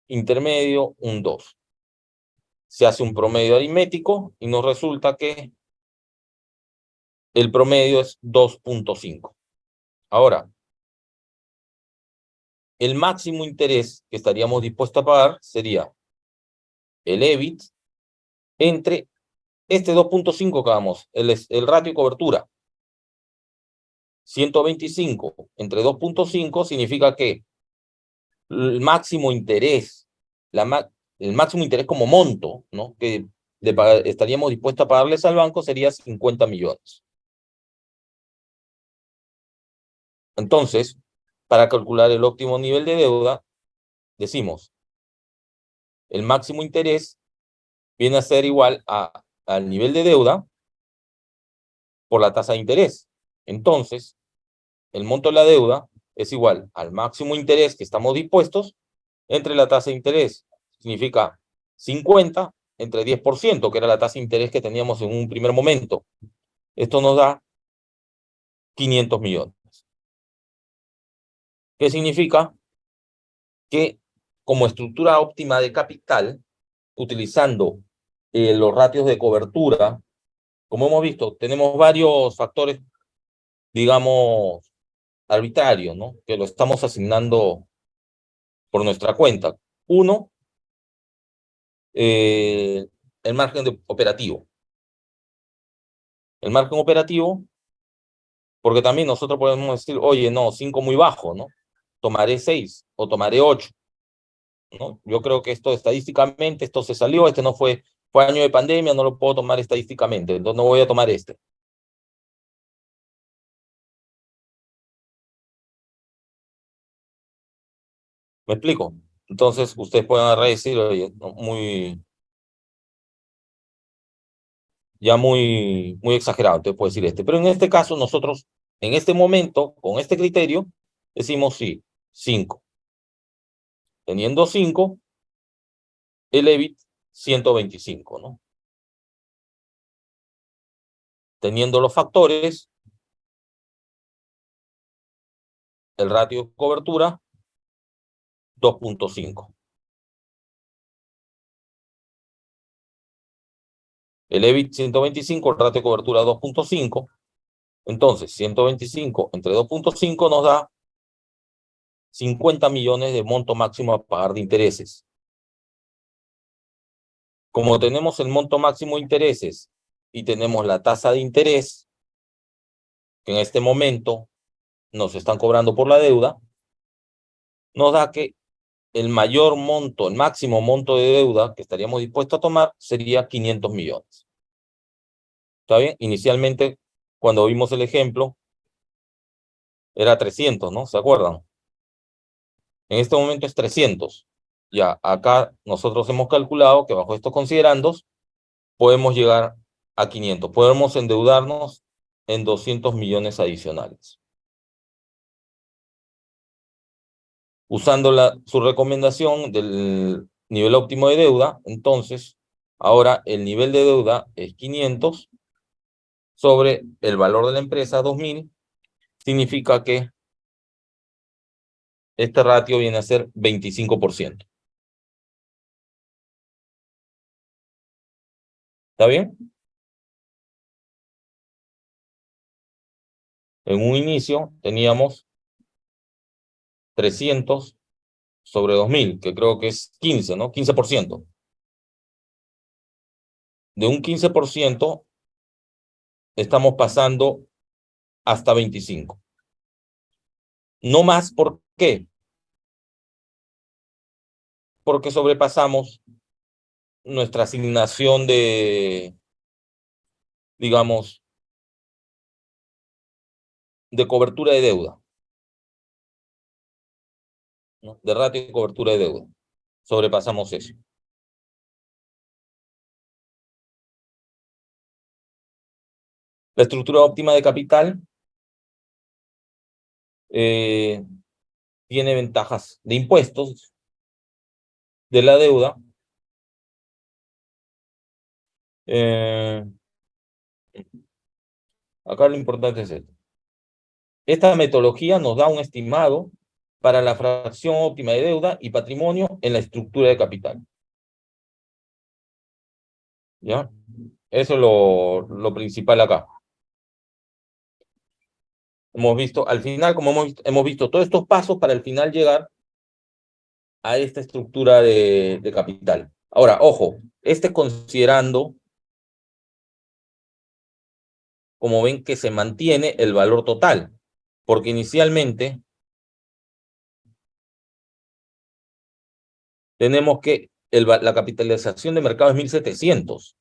Speaker 1: Intermedio, un 2. Se hace un promedio aritmético y nos resulta que el promedio es 2.5. Ahora, el máximo interés que estaríamos dispuestos a pagar sería el EBIT entre este 2.5 que vamos, el ratio de cobertura. 125 entre 2.5 significa que el máximo interés, el máximo interés como monto, ¿no? Que estaríamos dispuestos a pagarles al banco sería 50 millones. Entonces, para calcular el óptimo nivel de deuda, decimos, el máximo interés viene a ser igual al nivel de deuda por la tasa de interés. Entonces, el monto de la deuda es igual al máximo interés que estamos dispuestos entre la tasa de interés. Significa 50 entre 10%, que era la tasa de interés que teníamos en un primer momento. Esto nos da 500 millones. ¿Qué significa? Que como estructura óptima de capital, utilizando los ratios de cobertura, como hemos visto, tenemos varios factores, digamos, arbitrarios, ¿no? Que lo estamos asignando por nuestra cuenta. Uno, el margen operativo. El margen operativo, porque también nosotros podemos decir, oye, no, 5 muy bajo, ¿no? Tomaré 6 o tomaré 8, ¿no? Yo creo que esto estadísticamente, esto se salió, este no fue año de pandemia, no lo puedo tomar estadísticamente, entonces no voy a tomar este. ¿Me explico? Entonces ustedes pueden agarrar y decir, oye, no, muy exagerado, entonces puedo decir este. Pero en este caso, nosotros, en este momento, con este criterio, decimos sí, 5. Teniendo 5, el EBIT 125, ¿no? Teniendo los factores, el ratio de cobertura 2.5. El EBIT 125, el ratio de cobertura 2.5. Entonces, 125 entre 2.5 nos da 50 millones de monto máximo a pagar de intereses. Como tenemos el monto máximo de intereses y tenemos la tasa de interés, que en este momento nos están cobrando por la deuda, nos da que el mayor monto, el máximo monto de deuda que estaríamos dispuestos a tomar sería 500 millones. ¿Está bien? Inicialmente, cuando vimos el ejemplo, era 300, ¿no? ¿Se acuerdan? En este momento es 300. Ya, acá nosotros hemos calculado que bajo estos considerandos podemos llegar a 500. Podemos endeudarnos en 200 millones adicionales. Usando su recomendación del nivel óptimo de deuda, entonces, ahora el nivel de deuda es 500 sobre el valor de la empresa, 2000, significa que este ratio viene a ser 25%. ¿Está bien? En un inicio teníamos 300 sobre 2000, que creo que es 15, ¿no? 15%. De un 15% estamos pasando hasta 25. No más, ¿por qué? Porque sobrepasamos nuestra asignación de, digamos, de cobertura de deuda, ¿no? De ratio de cobertura de deuda. Sobrepasamos eso. La estructura óptima de capital tiene ventajas de impuestos, de la deuda. Acá lo importante es esto. Esta metodología nos da un estimado para la fracción óptima de deuda y patrimonio en la estructura de capital. ¿Ya? Eso es lo principal acá. Hemos visto, al final, como hemos visto todos estos pasos para al final llegar a esta estructura de capital. Ahora, ojo, considerando, como ven, que se mantiene el valor total, porque inicialmente tenemos que la capitalización de mercado es 1.700.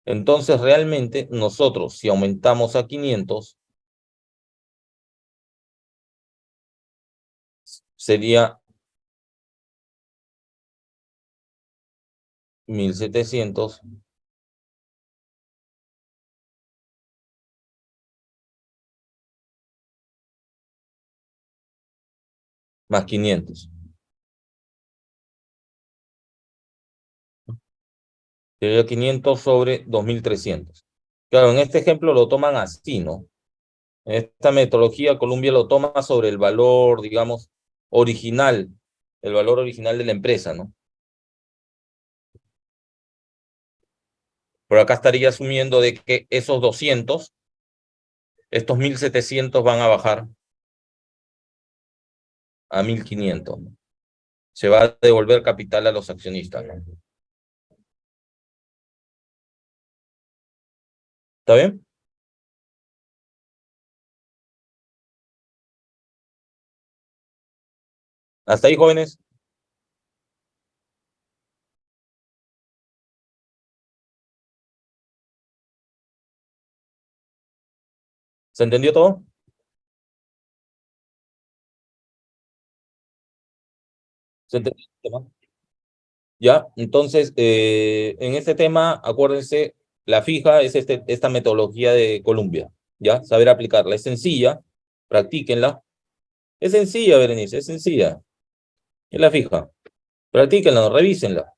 Speaker 1: Entonces, realmente, nosotros, si aumentamos a 500, sería 1.700 más 500. Sería 500 sobre 2.300. Claro, en este ejemplo lo toman así, ¿no? En esta metodología, Columbia lo toma sobre el valor, digamos, original, el valor original de la empresa, ¿no? Por acá estaría asumiendo de que esos 200, estos 1.700 van a bajar a 1.500, ¿no? Se va a devolver capital a los accionistas, ¿no? ¿Está bien? ¿Hasta ahí, jóvenes? ¿Se entendió todo? ¿Se entendió el tema? Ya, entonces, en este tema, acuérdense, la fija es esta metodología de Columbia, ¿ya? Saber aplicarla. Es sencilla, practíquenla. Es sencilla, Berenice, es sencilla. Es la fija. Practíquenla, revísenla.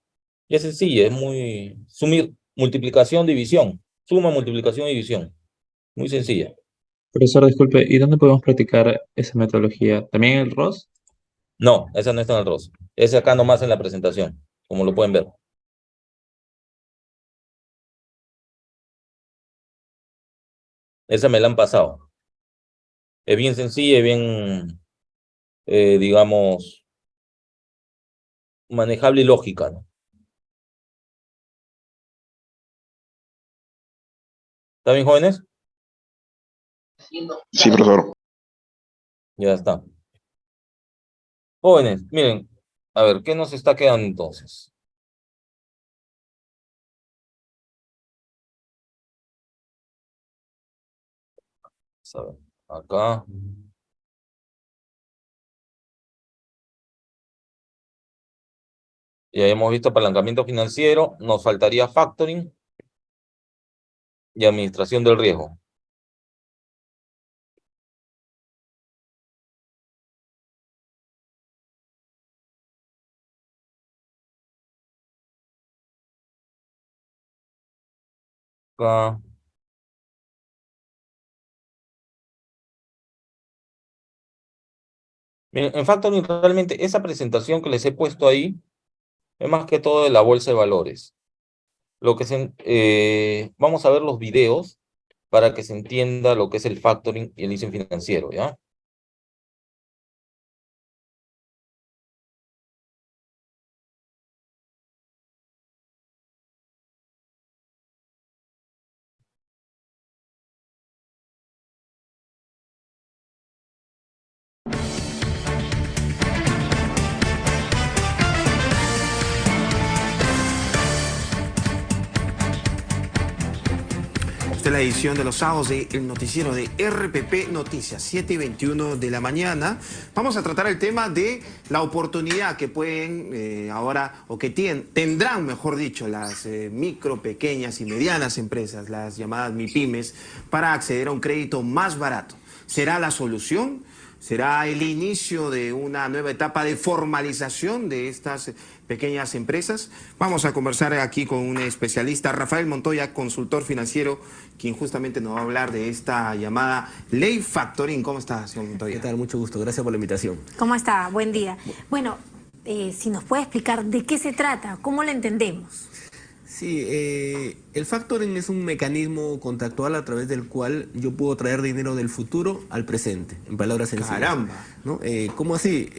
Speaker 1: Y es sencilla, es muy... Sumir, multiplicación, división. Suma, multiplicación y división. Muy sencilla.
Speaker 4: Profesor, disculpe, ¿y dónde podemos practicar esa metodología? ¿También en el ROS?
Speaker 1: No, esa no está en el ROS. Es acá nomás en la presentación, como lo pueden ver. Esa me la han pasado. Es bien sencilla y bien, digamos, manejable y lógica, ¿no? ¿Está bien, jóvenes?
Speaker 2: Sí, profesor.
Speaker 1: Ya está. Jóvenes, miren, a ver, ¿qué nos está quedando entonces? Vamos a ver, acá. Ya hemos visto apalancamiento financiero, nos faltaría factoring y administración del riesgo. Acá. Miren, en factoring realmente esa presentación que les he puesto ahí es más que todo de la bolsa de valores. Vamos a ver los videos para que se entienda lo que es el factoring y el leasing financiero, ¿ya?
Speaker 5: Esta es la edición de los sábados del noticiero de RPP Noticias, 7:21 de la mañana. Vamos a tratar el tema de la oportunidad que pueden ahora, o que tendrán, mejor dicho, las micro, pequeñas y medianas empresas, las llamadas MIPYMES, para acceder a un crédito más barato. ¿Será la solución? ¿Será el inicio de una nueva etapa de formalización de estas pequeñas empresas? Vamos a conversar aquí con un especialista, Rafael Montoya, consultor financiero, quien justamente nos va a hablar de esta llamada Ley Factoring. ¿Cómo está, señor Montoya?
Speaker 6: ¿Qué tal? Mucho gusto. Gracias por la invitación.
Speaker 7: ¿Cómo está? Buen día. Bueno, si nos puede explicar de qué se trata, cómo lo entendemos.
Speaker 6: Sí, el factoring es un mecanismo contractual a través del cual yo puedo traer dinero del futuro al presente, en palabras sencillas.
Speaker 5: ¡Caramba!
Speaker 6: ¿No? ¿Cómo así?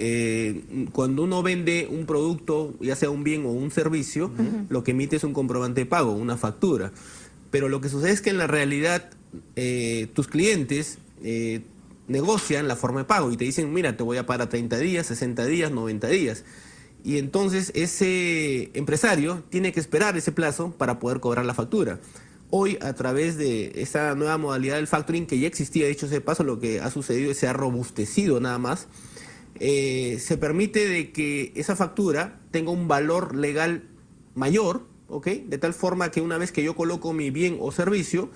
Speaker 6: Cuando uno vende un producto, ya sea un bien o un servicio, lo que emite es un comprobante de pago, una factura. Pero lo que sucede es que en la realidad tus clientes negocian la forma de pago y te dicen, mira, te voy a pagar a 30 días, 60 días, 90 días. Y entonces ese empresario tiene que esperar ese plazo para poder cobrar la factura. Hoy, a través de esa nueva modalidad del factoring, que ya existía, dicho sea de paso, lo que ha sucedido es que se ha robustecido nada más, se permite de que esa factura tenga un valor legal mayor, ¿ok? De tal forma que una vez que yo coloco mi bien o servicio,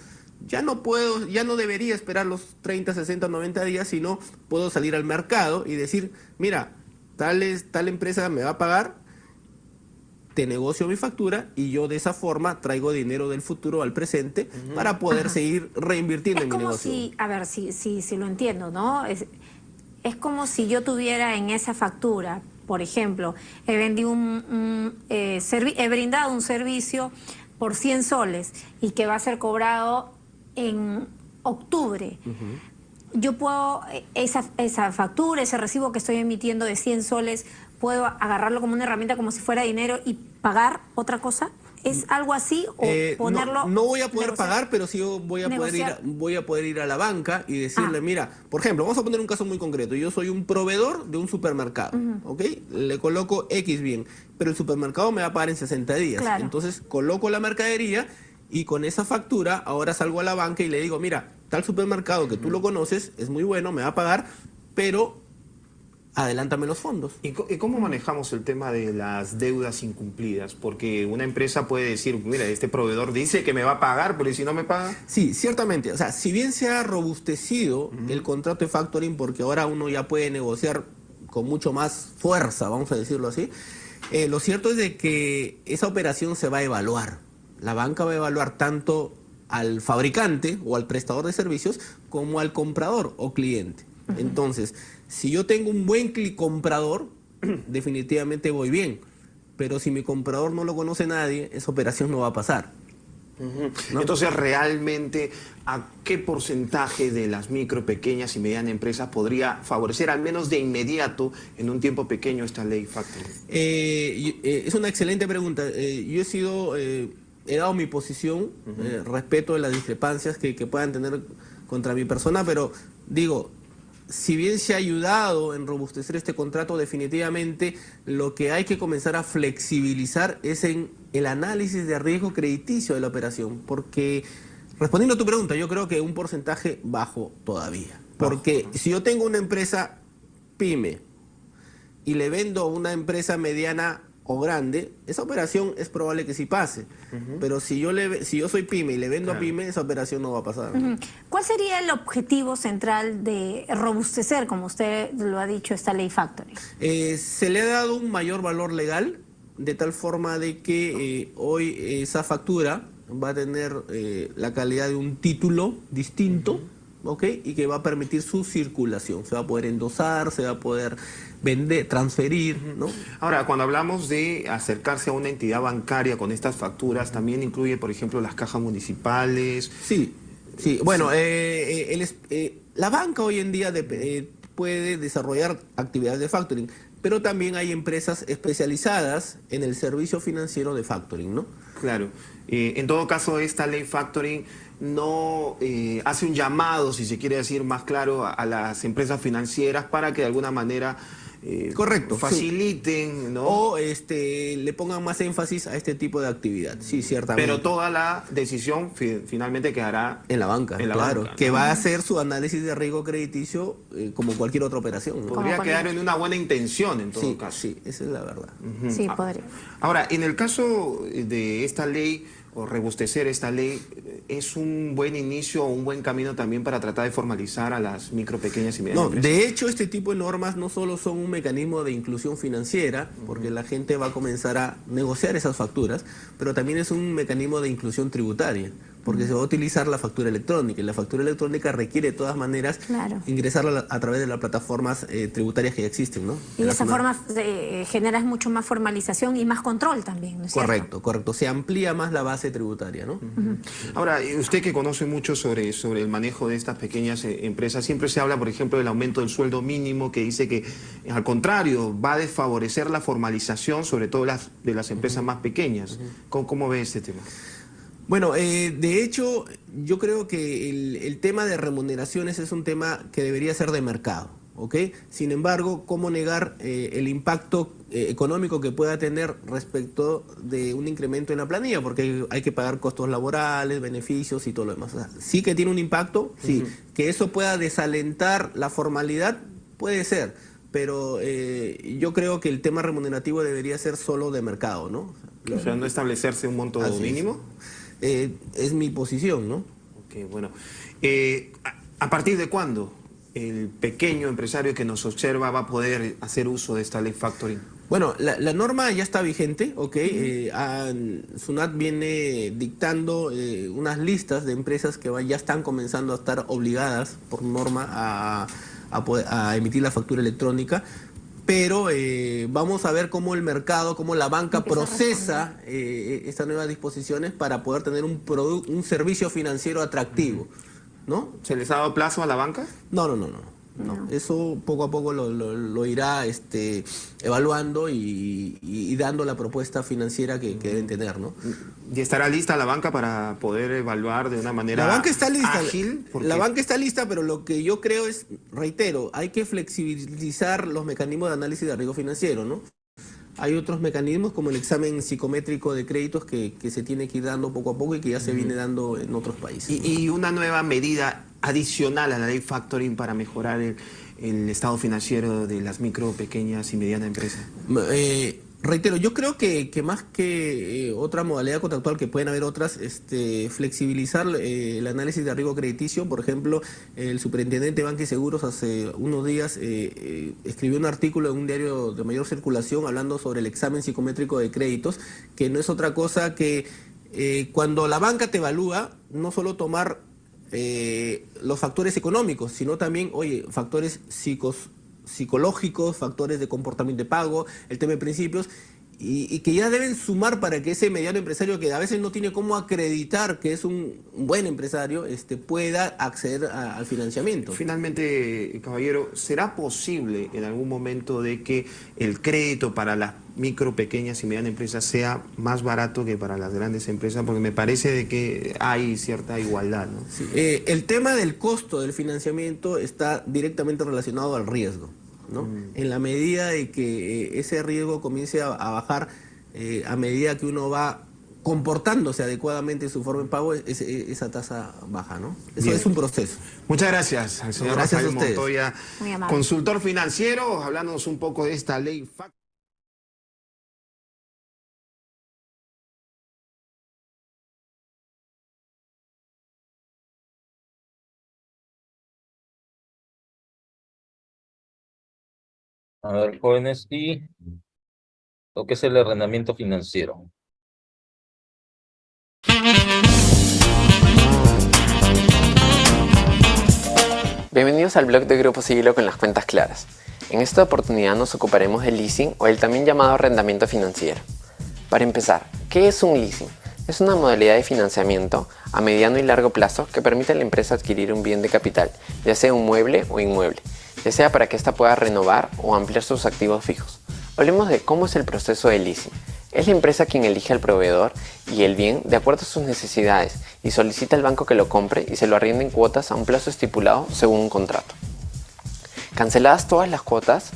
Speaker 6: ya no debería esperar los 30, 60, 90 días, sino puedo salir al mercado y decir, mira, tal empresa me va a pagar, te negocio mi factura y yo de esa forma traigo dinero del futuro al presente para poder seguir reinvirtiendo
Speaker 7: Es
Speaker 6: en mi
Speaker 7: como
Speaker 6: negocio.
Speaker 7: si, a ver, si lo entiendo, ¿no? Es como si yo tuviera en esa factura, por ejemplo, he vendido he brindado un servicio por 100 soles y que va a ser cobrado en octubre. Yo puedo, esa factura, ese recibo que estoy emitiendo de 100 soles, puedo agarrarlo como una herramienta, como si fuera dinero y pagar otra cosa. ¿Es algo así o ponerlo?
Speaker 6: No voy a poder
Speaker 7: negociar?
Speaker 6: pagar, pero sí voy a poder ir a la banca y decirle, mira, por ejemplo, vamos a poner un caso muy concreto. Yo soy un proveedor de un supermercado, ¿ok? Le coloco X bien, pero el supermercado me va a pagar en 60 días.
Speaker 7: Claro.
Speaker 6: Entonces coloco la mercadería y con esa factura ahora salgo a la banca y le digo, mira, tal supermercado que tú lo conoces, es muy bueno, me va a pagar, pero adelántame los fondos.
Speaker 5: ¿Y cómo manejamos el tema de las deudas incumplidas? Porque una empresa puede decir, mira, este proveedor dice que me va a pagar, pero ¿y si no me paga?
Speaker 6: Sí, ciertamente. O sea, si bien se ha robustecido el contrato de factoring, porque ahora uno ya puede negociar con mucho más fuerza, vamos a decirlo así, lo cierto es de que esa operación se va a evaluar. La banca va a evaluar tanto al fabricante o al prestador de servicios como al comprador o cliente. Entonces, si yo tengo un buen comprador, definitivamente voy bien. Pero si mi comprador no lo conoce nadie, esa operación no va a pasar. ¿No?
Speaker 5: Entonces, realmente, ¿a qué porcentaje de las micro, pequeñas y medianas empresas podría favorecer, al menos de inmediato, en un tiempo pequeño, esta ley factoring?
Speaker 6: Es una excelente pregunta. Yo he dado mi posición, respeto de las discrepancias que puedan tener contra mi persona, pero digo, si bien se ha ayudado en robustecer este contrato, definitivamente lo que hay que comenzar a flexibilizar es en el análisis de riesgo crediticio de la operación, porque, respondiendo a tu pregunta, yo creo que un porcentaje bajo todavía, porque si yo tengo una empresa pyme y le vendo a una empresa mediana o grande, esa operación es probable que sí pase. Pero si yo soy pyme y le vendo a pyme, esa operación no va a pasar.
Speaker 7: ¿Cuál sería el objetivo central de robustecer, como usted lo ha dicho, esta ley factoring?
Speaker 6: Se le ha dado un mayor valor legal, de tal forma de que hoy esa factura va a tener la calidad de un título distinto, ¿ok? Y que va a permitir su circulación. Se va a poder endosar, se va a poder vender, transferir, ¿no?
Speaker 5: Ahora, cuando hablamos de acercarse a una entidad bancaria con estas facturas, también incluye, por ejemplo, las cajas municipales.
Speaker 6: Sí. Bueno, la banca hoy en día puede desarrollar actividades de factoring, pero también hay empresas especializadas en el servicio financiero de factoring, ¿no?
Speaker 5: Claro. En todo caso, esta ley factoring no hace un llamado, si se quiere decir más claro, a las empresas financieras para que de alguna manera
Speaker 6: correcto,
Speaker 5: faciliten,
Speaker 6: sí,
Speaker 5: ¿no?
Speaker 6: O le pongan más énfasis a este tipo de actividad. Sí, ciertamente.
Speaker 5: Pero toda la decisión finalmente quedará
Speaker 6: en la banca,
Speaker 5: en la
Speaker 6: claro,
Speaker 5: banca, ¿no?
Speaker 6: que va a hacer su análisis de riesgo crediticio como cualquier otra operación, ¿no?
Speaker 5: Podría quedar en una buena intención en todo caso.
Speaker 6: Sí, esa es la verdad.
Speaker 7: Sí, podría.
Speaker 5: Ahora, en el caso de esta ley, o robustecer esta ley, ¿es un buen inicio o un buen camino también para tratar de formalizar a las micro, pequeñas y medianas
Speaker 6: No,
Speaker 5: empresas?
Speaker 6: de hecho, este tipo de normas no solo son un mecanismo de inclusión financiera, porque la gente va a comenzar a negociar esas facturas, pero también es un mecanismo de inclusión tributaria, porque se va a utilizar la factura electrónica, y la factura electrónica requiere de todas maneras ingresarla a través de las plataformas tributarias que ya existen, ¿no?
Speaker 7: Y de esa forma generas mucho más formalización y más control también, ¿no es cierto?
Speaker 6: Correcto. Se amplía más la base tributaria, ¿no?
Speaker 5: Ahora, usted que conoce mucho sobre el manejo de estas pequeñas empresas, siempre se habla, por ejemplo, del aumento del sueldo mínimo, que dice que, al contrario, va a desfavorecer la formalización, sobre todo de las empresas más pequeñas. ¿Cómo ve este tema?
Speaker 6: Bueno, de hecho, yo creo que el tema de remuneraciones es un tema que debería ser de mercado, ¿ok? Sin embargo, ¿cómo negar el impacto económico que pueda tener respecto de un incremento en la planilla? Porque hay que pagar costos laborales, beneficios y todo lo demás. O sea, sí que tiene un impacto, sí. Que eso pueda desalentar la formalidad, puede ser. Pero yo creo que el tema remunerativo debería ser solo de mercado, ¿no?
Speaker 5: O sea, no establecerse un monto mínimo.
Speaker 6: Es mi posición, ¿no?
Speaker 5: Ok, bueno. ¿A partir de cuándo el pequeño empresario que nos observa va a poder hacer uso de esta ley factoring?
Speaker 6: Bueno, la norma ya está vigente, ¿ok? SUNAT viene dictando unas listas de empresas que ya están comenzando a estar obligadas por norma a emitir la factura electrónica, pero vamos a ver cómo el mercado, cómo la banca
Speaker 7: Empieza a
Speaker 6: procesa estas nuevas disposiciones para poder tener un servicio financiero atractivo, ¿no?
Speaker 5: ¿Se les ha dado plazo a la banca?
Speaker 6: No. Eso poco a poco lo irá evaluando y dando la propuesta financiera que deben tener, ¿no?
Speaker 5: ¿Y estará lista la banca para poder evaluar de una manera
Speaker 6: La banca está lista.
Speaker 5: ágil? Porque
Speaker 6: La banca está lista, pero lo que yo creo es, reitero, hay que flexibilizar los mecanismos de análisis de riesgo financiero, ¿no? Hay otros mecanismos como el examen psicométrico de créditos que se tiene que ir dando poco a poco y que ya se viene dando en otros países.
Speaker 5: y una nueva medida adicional a la ley factoring para mejorar el estado financiero de las micro, pequeñas y medianas empresas.
Speaker 6: Reitero, yo creo que más que otra modalidad contractual, que pueden haber otras, flexibilizar el análisis de riesgo crediticio. Por ejemplo, el superintendente de Banca y Seguros hace unos días escribió un artículo en un diario de mayor circulación hablando sobre el examen psicométrico de créditos, que no es otra cosa que cuando la banca te evalúa, no solo tomar los factores económicos, sino también, factores psicológicos, factores de comportamiento de pago, el tema de principios, y que ya deben sumar para que ese mediano empresario que a veces no tiene cómo acreditar que es un buen empresario, pueda acceder al financiamiento.
Speaker 5: Finalmente, caballero, ¿será posible en algún momento de que el crédito para las micro, pequeñas y medianas empresas sea más barato que para las grandes empresas? Porque me parece de que hay cierta igualdad, ¿no?
Speaker 6: Sí, el tema del costo del financiamiento está directamente relacionado al riesgo, ¿no? En la medida de que ese riesgo comience a bajar, a medida que uno va comportándose adecuadamente en su forma de pago, esa tasa baja, ¿no? Eso
Speaker 5: Bien.
Speaker 6: es un proceso.
Speaker 5: Muchas gracias al señor
Speaker 6: Gracias a
Speaker 5: Rafael
Speaker 6: ustedes.
Speaker 5: Montoya,
Speaker 7: Muy amable.
Speaker 5: consultor financiero, hablándonos un poco de esta ley factoring.
Speaker 1: A ver, jóvenes, y lo que es el arrendamiento financiero.
Speaker 8: Bienvenidos al blog de Grupo Siglo con las cuentas claras. En esta oportunidad nos ocuparemos del leasing o el también llamado arrendamiento financiero. Para empezar, ¿qué es un leasing? Es una modalidad de financiamiento a mediano y largo plazo que permite a la empresa adquirir un bien de capital, ya sea un mueble o inmueble, ya sea para que ésta pueda renovar o ampliar sus activos fijos. Hablemos de cómo es el proceso de leasing. Es la empresa quien elige al proveedor y el bien de acuerdo a sus necesidades y solicita al banco que lo compre y se lo arriende en cuotas a un plazo estipulado según un contrato. Canceladas todas las cuotas,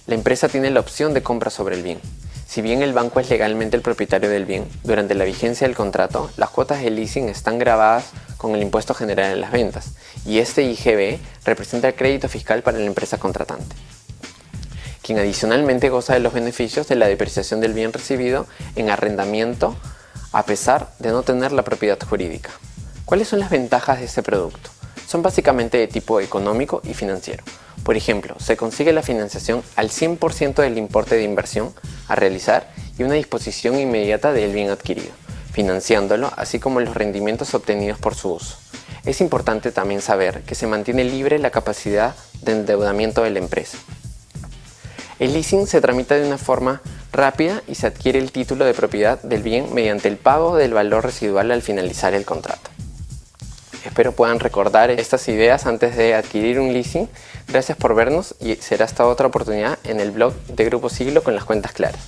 Speaker 8: la empresa tiene la opción de compra sobre el bien. Si bien el banco es legalmente el propietario del bien, durante la vigencia del contrato, las cuotas de leasing están grabadas con el impuesto general de las ventas y este IGB representa el crédito fiscal para la empresa contratante, quien adicionalmente goza de los beneficios de la depreciación del bien recibido en arrendamiento a pesar de no tener la propiedad jurídica. ¿Cuáles son las ventajas de este producto? Son básicamente de tipo económico y financiero. Por ejemplo, se consigue la financiación al 100% del importe de inversión a realizar y una disposición inmediata del bien adquirido, financiándolo así como los rendimientos obtenidos por su uso. Es importante también saber que se mantiene libre la capacidad de endeudamiento de la empresa. El leasing se tramita de una forma rápida y se adquiere el título de propiedad del bien mediante el pago del valor residual al finalizar el contrato. Espero puedan recordar estas ideas antes de adquirir un leasing. Gracias por vernos y será hasta otra oportunidad en el blog de Grupo Siglo con las cuentas claras.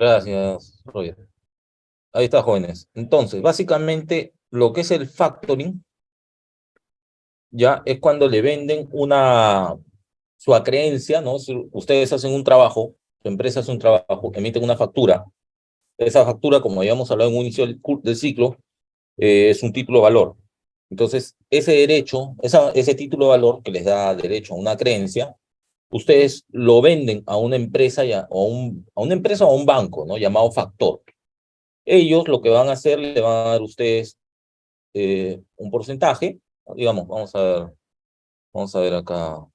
Speaker 1: Gracias, Roger. Ahí está, jóvenes. Entonces, básicamente, lo que es el factoring, ya es cuando le venden su acreencia, ¿no? Si ustedes hacen un trabajo, su empresa hace un trabajo, emiten una factura. Esa factura, como habíamos hablado en un inicio del ciclo, es un título valor. Entonces, ese derecho, ese título de valor que les da derecho a una creencia, ustedes lo venden a una empresa a una empresa o a un banco, ¿no? Llamado factor. Ellos lo que van a hacer, le van a dar a ustedes un porcentaje, digamos, vamos a ver acá,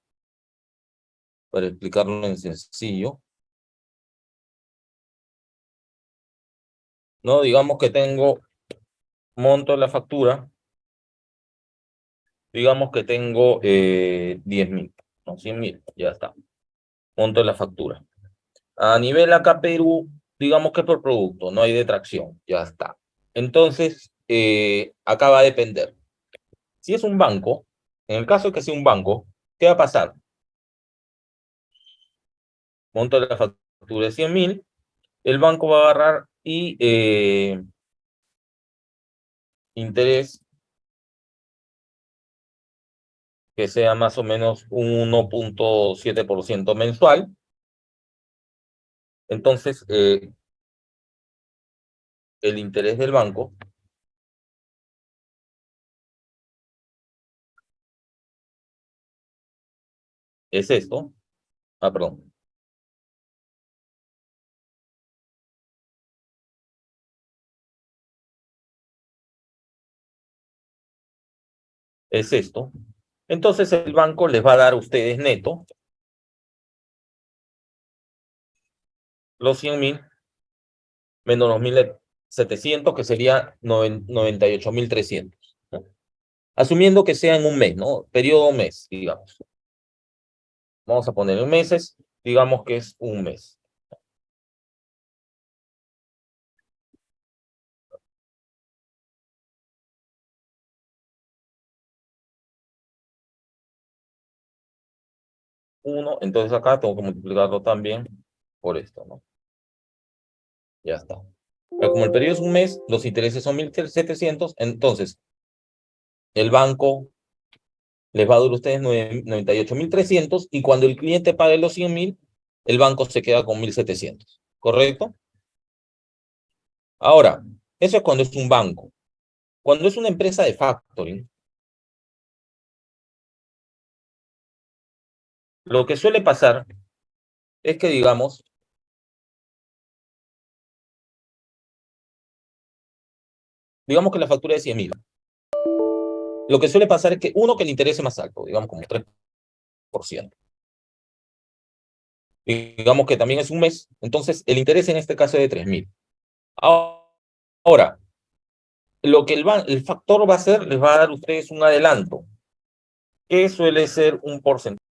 Speaker 1: para explicarlo en sencillo. No, digamos que tengo monto de la factura, digamos que tengo 10.000, no, 100.000, ya está. Monto de la factura. A nivel acá Perú, digamos que por producto, no hay detracción, ya está. Entonces, acá va a depender. Si es un banco, en el caso de que sea un banco, ¿qué va a pasar? Monto de la factura de 100.000, el banco va a agarrar y interés que sea más o menos un 1.7% mensual. Entonces, el interés del banco es esto. Ah, perdón. Es esto. Entonces, el banco les va a dar a ustedes neto los 100.000 menos los 1.700, que sería 98.300, ¿no? Asumiendo que sea en un mes, ¿no? Periodo mes, digamos. Vamos a poner en meses, digamos que es un mes. Entonces acá tengo que multiplicarlo también por esto, ¿no? Ya está. Pero como el periodo es un mes, los intereses son 1.700, entonces el banco les va a dar a ustedes 98.300 y cuando el cliente pague los 100.000, el banco se queda con 1.700, ¿correcto? Ahora, eso es cuando es un banco. Cuando es una empresa de factoring, lo que suele pasar es que, digamos, que la factura es 100.000. Lo que suele pasar es que que el interés es más alto, digamos como 3%. Digamos que también es un mes, entonces el interés en este caso es de 3.000. Ahora, lo que el factor va a hacer, les va a dar a ustedes un adelanto, que suele ser un porcentaje.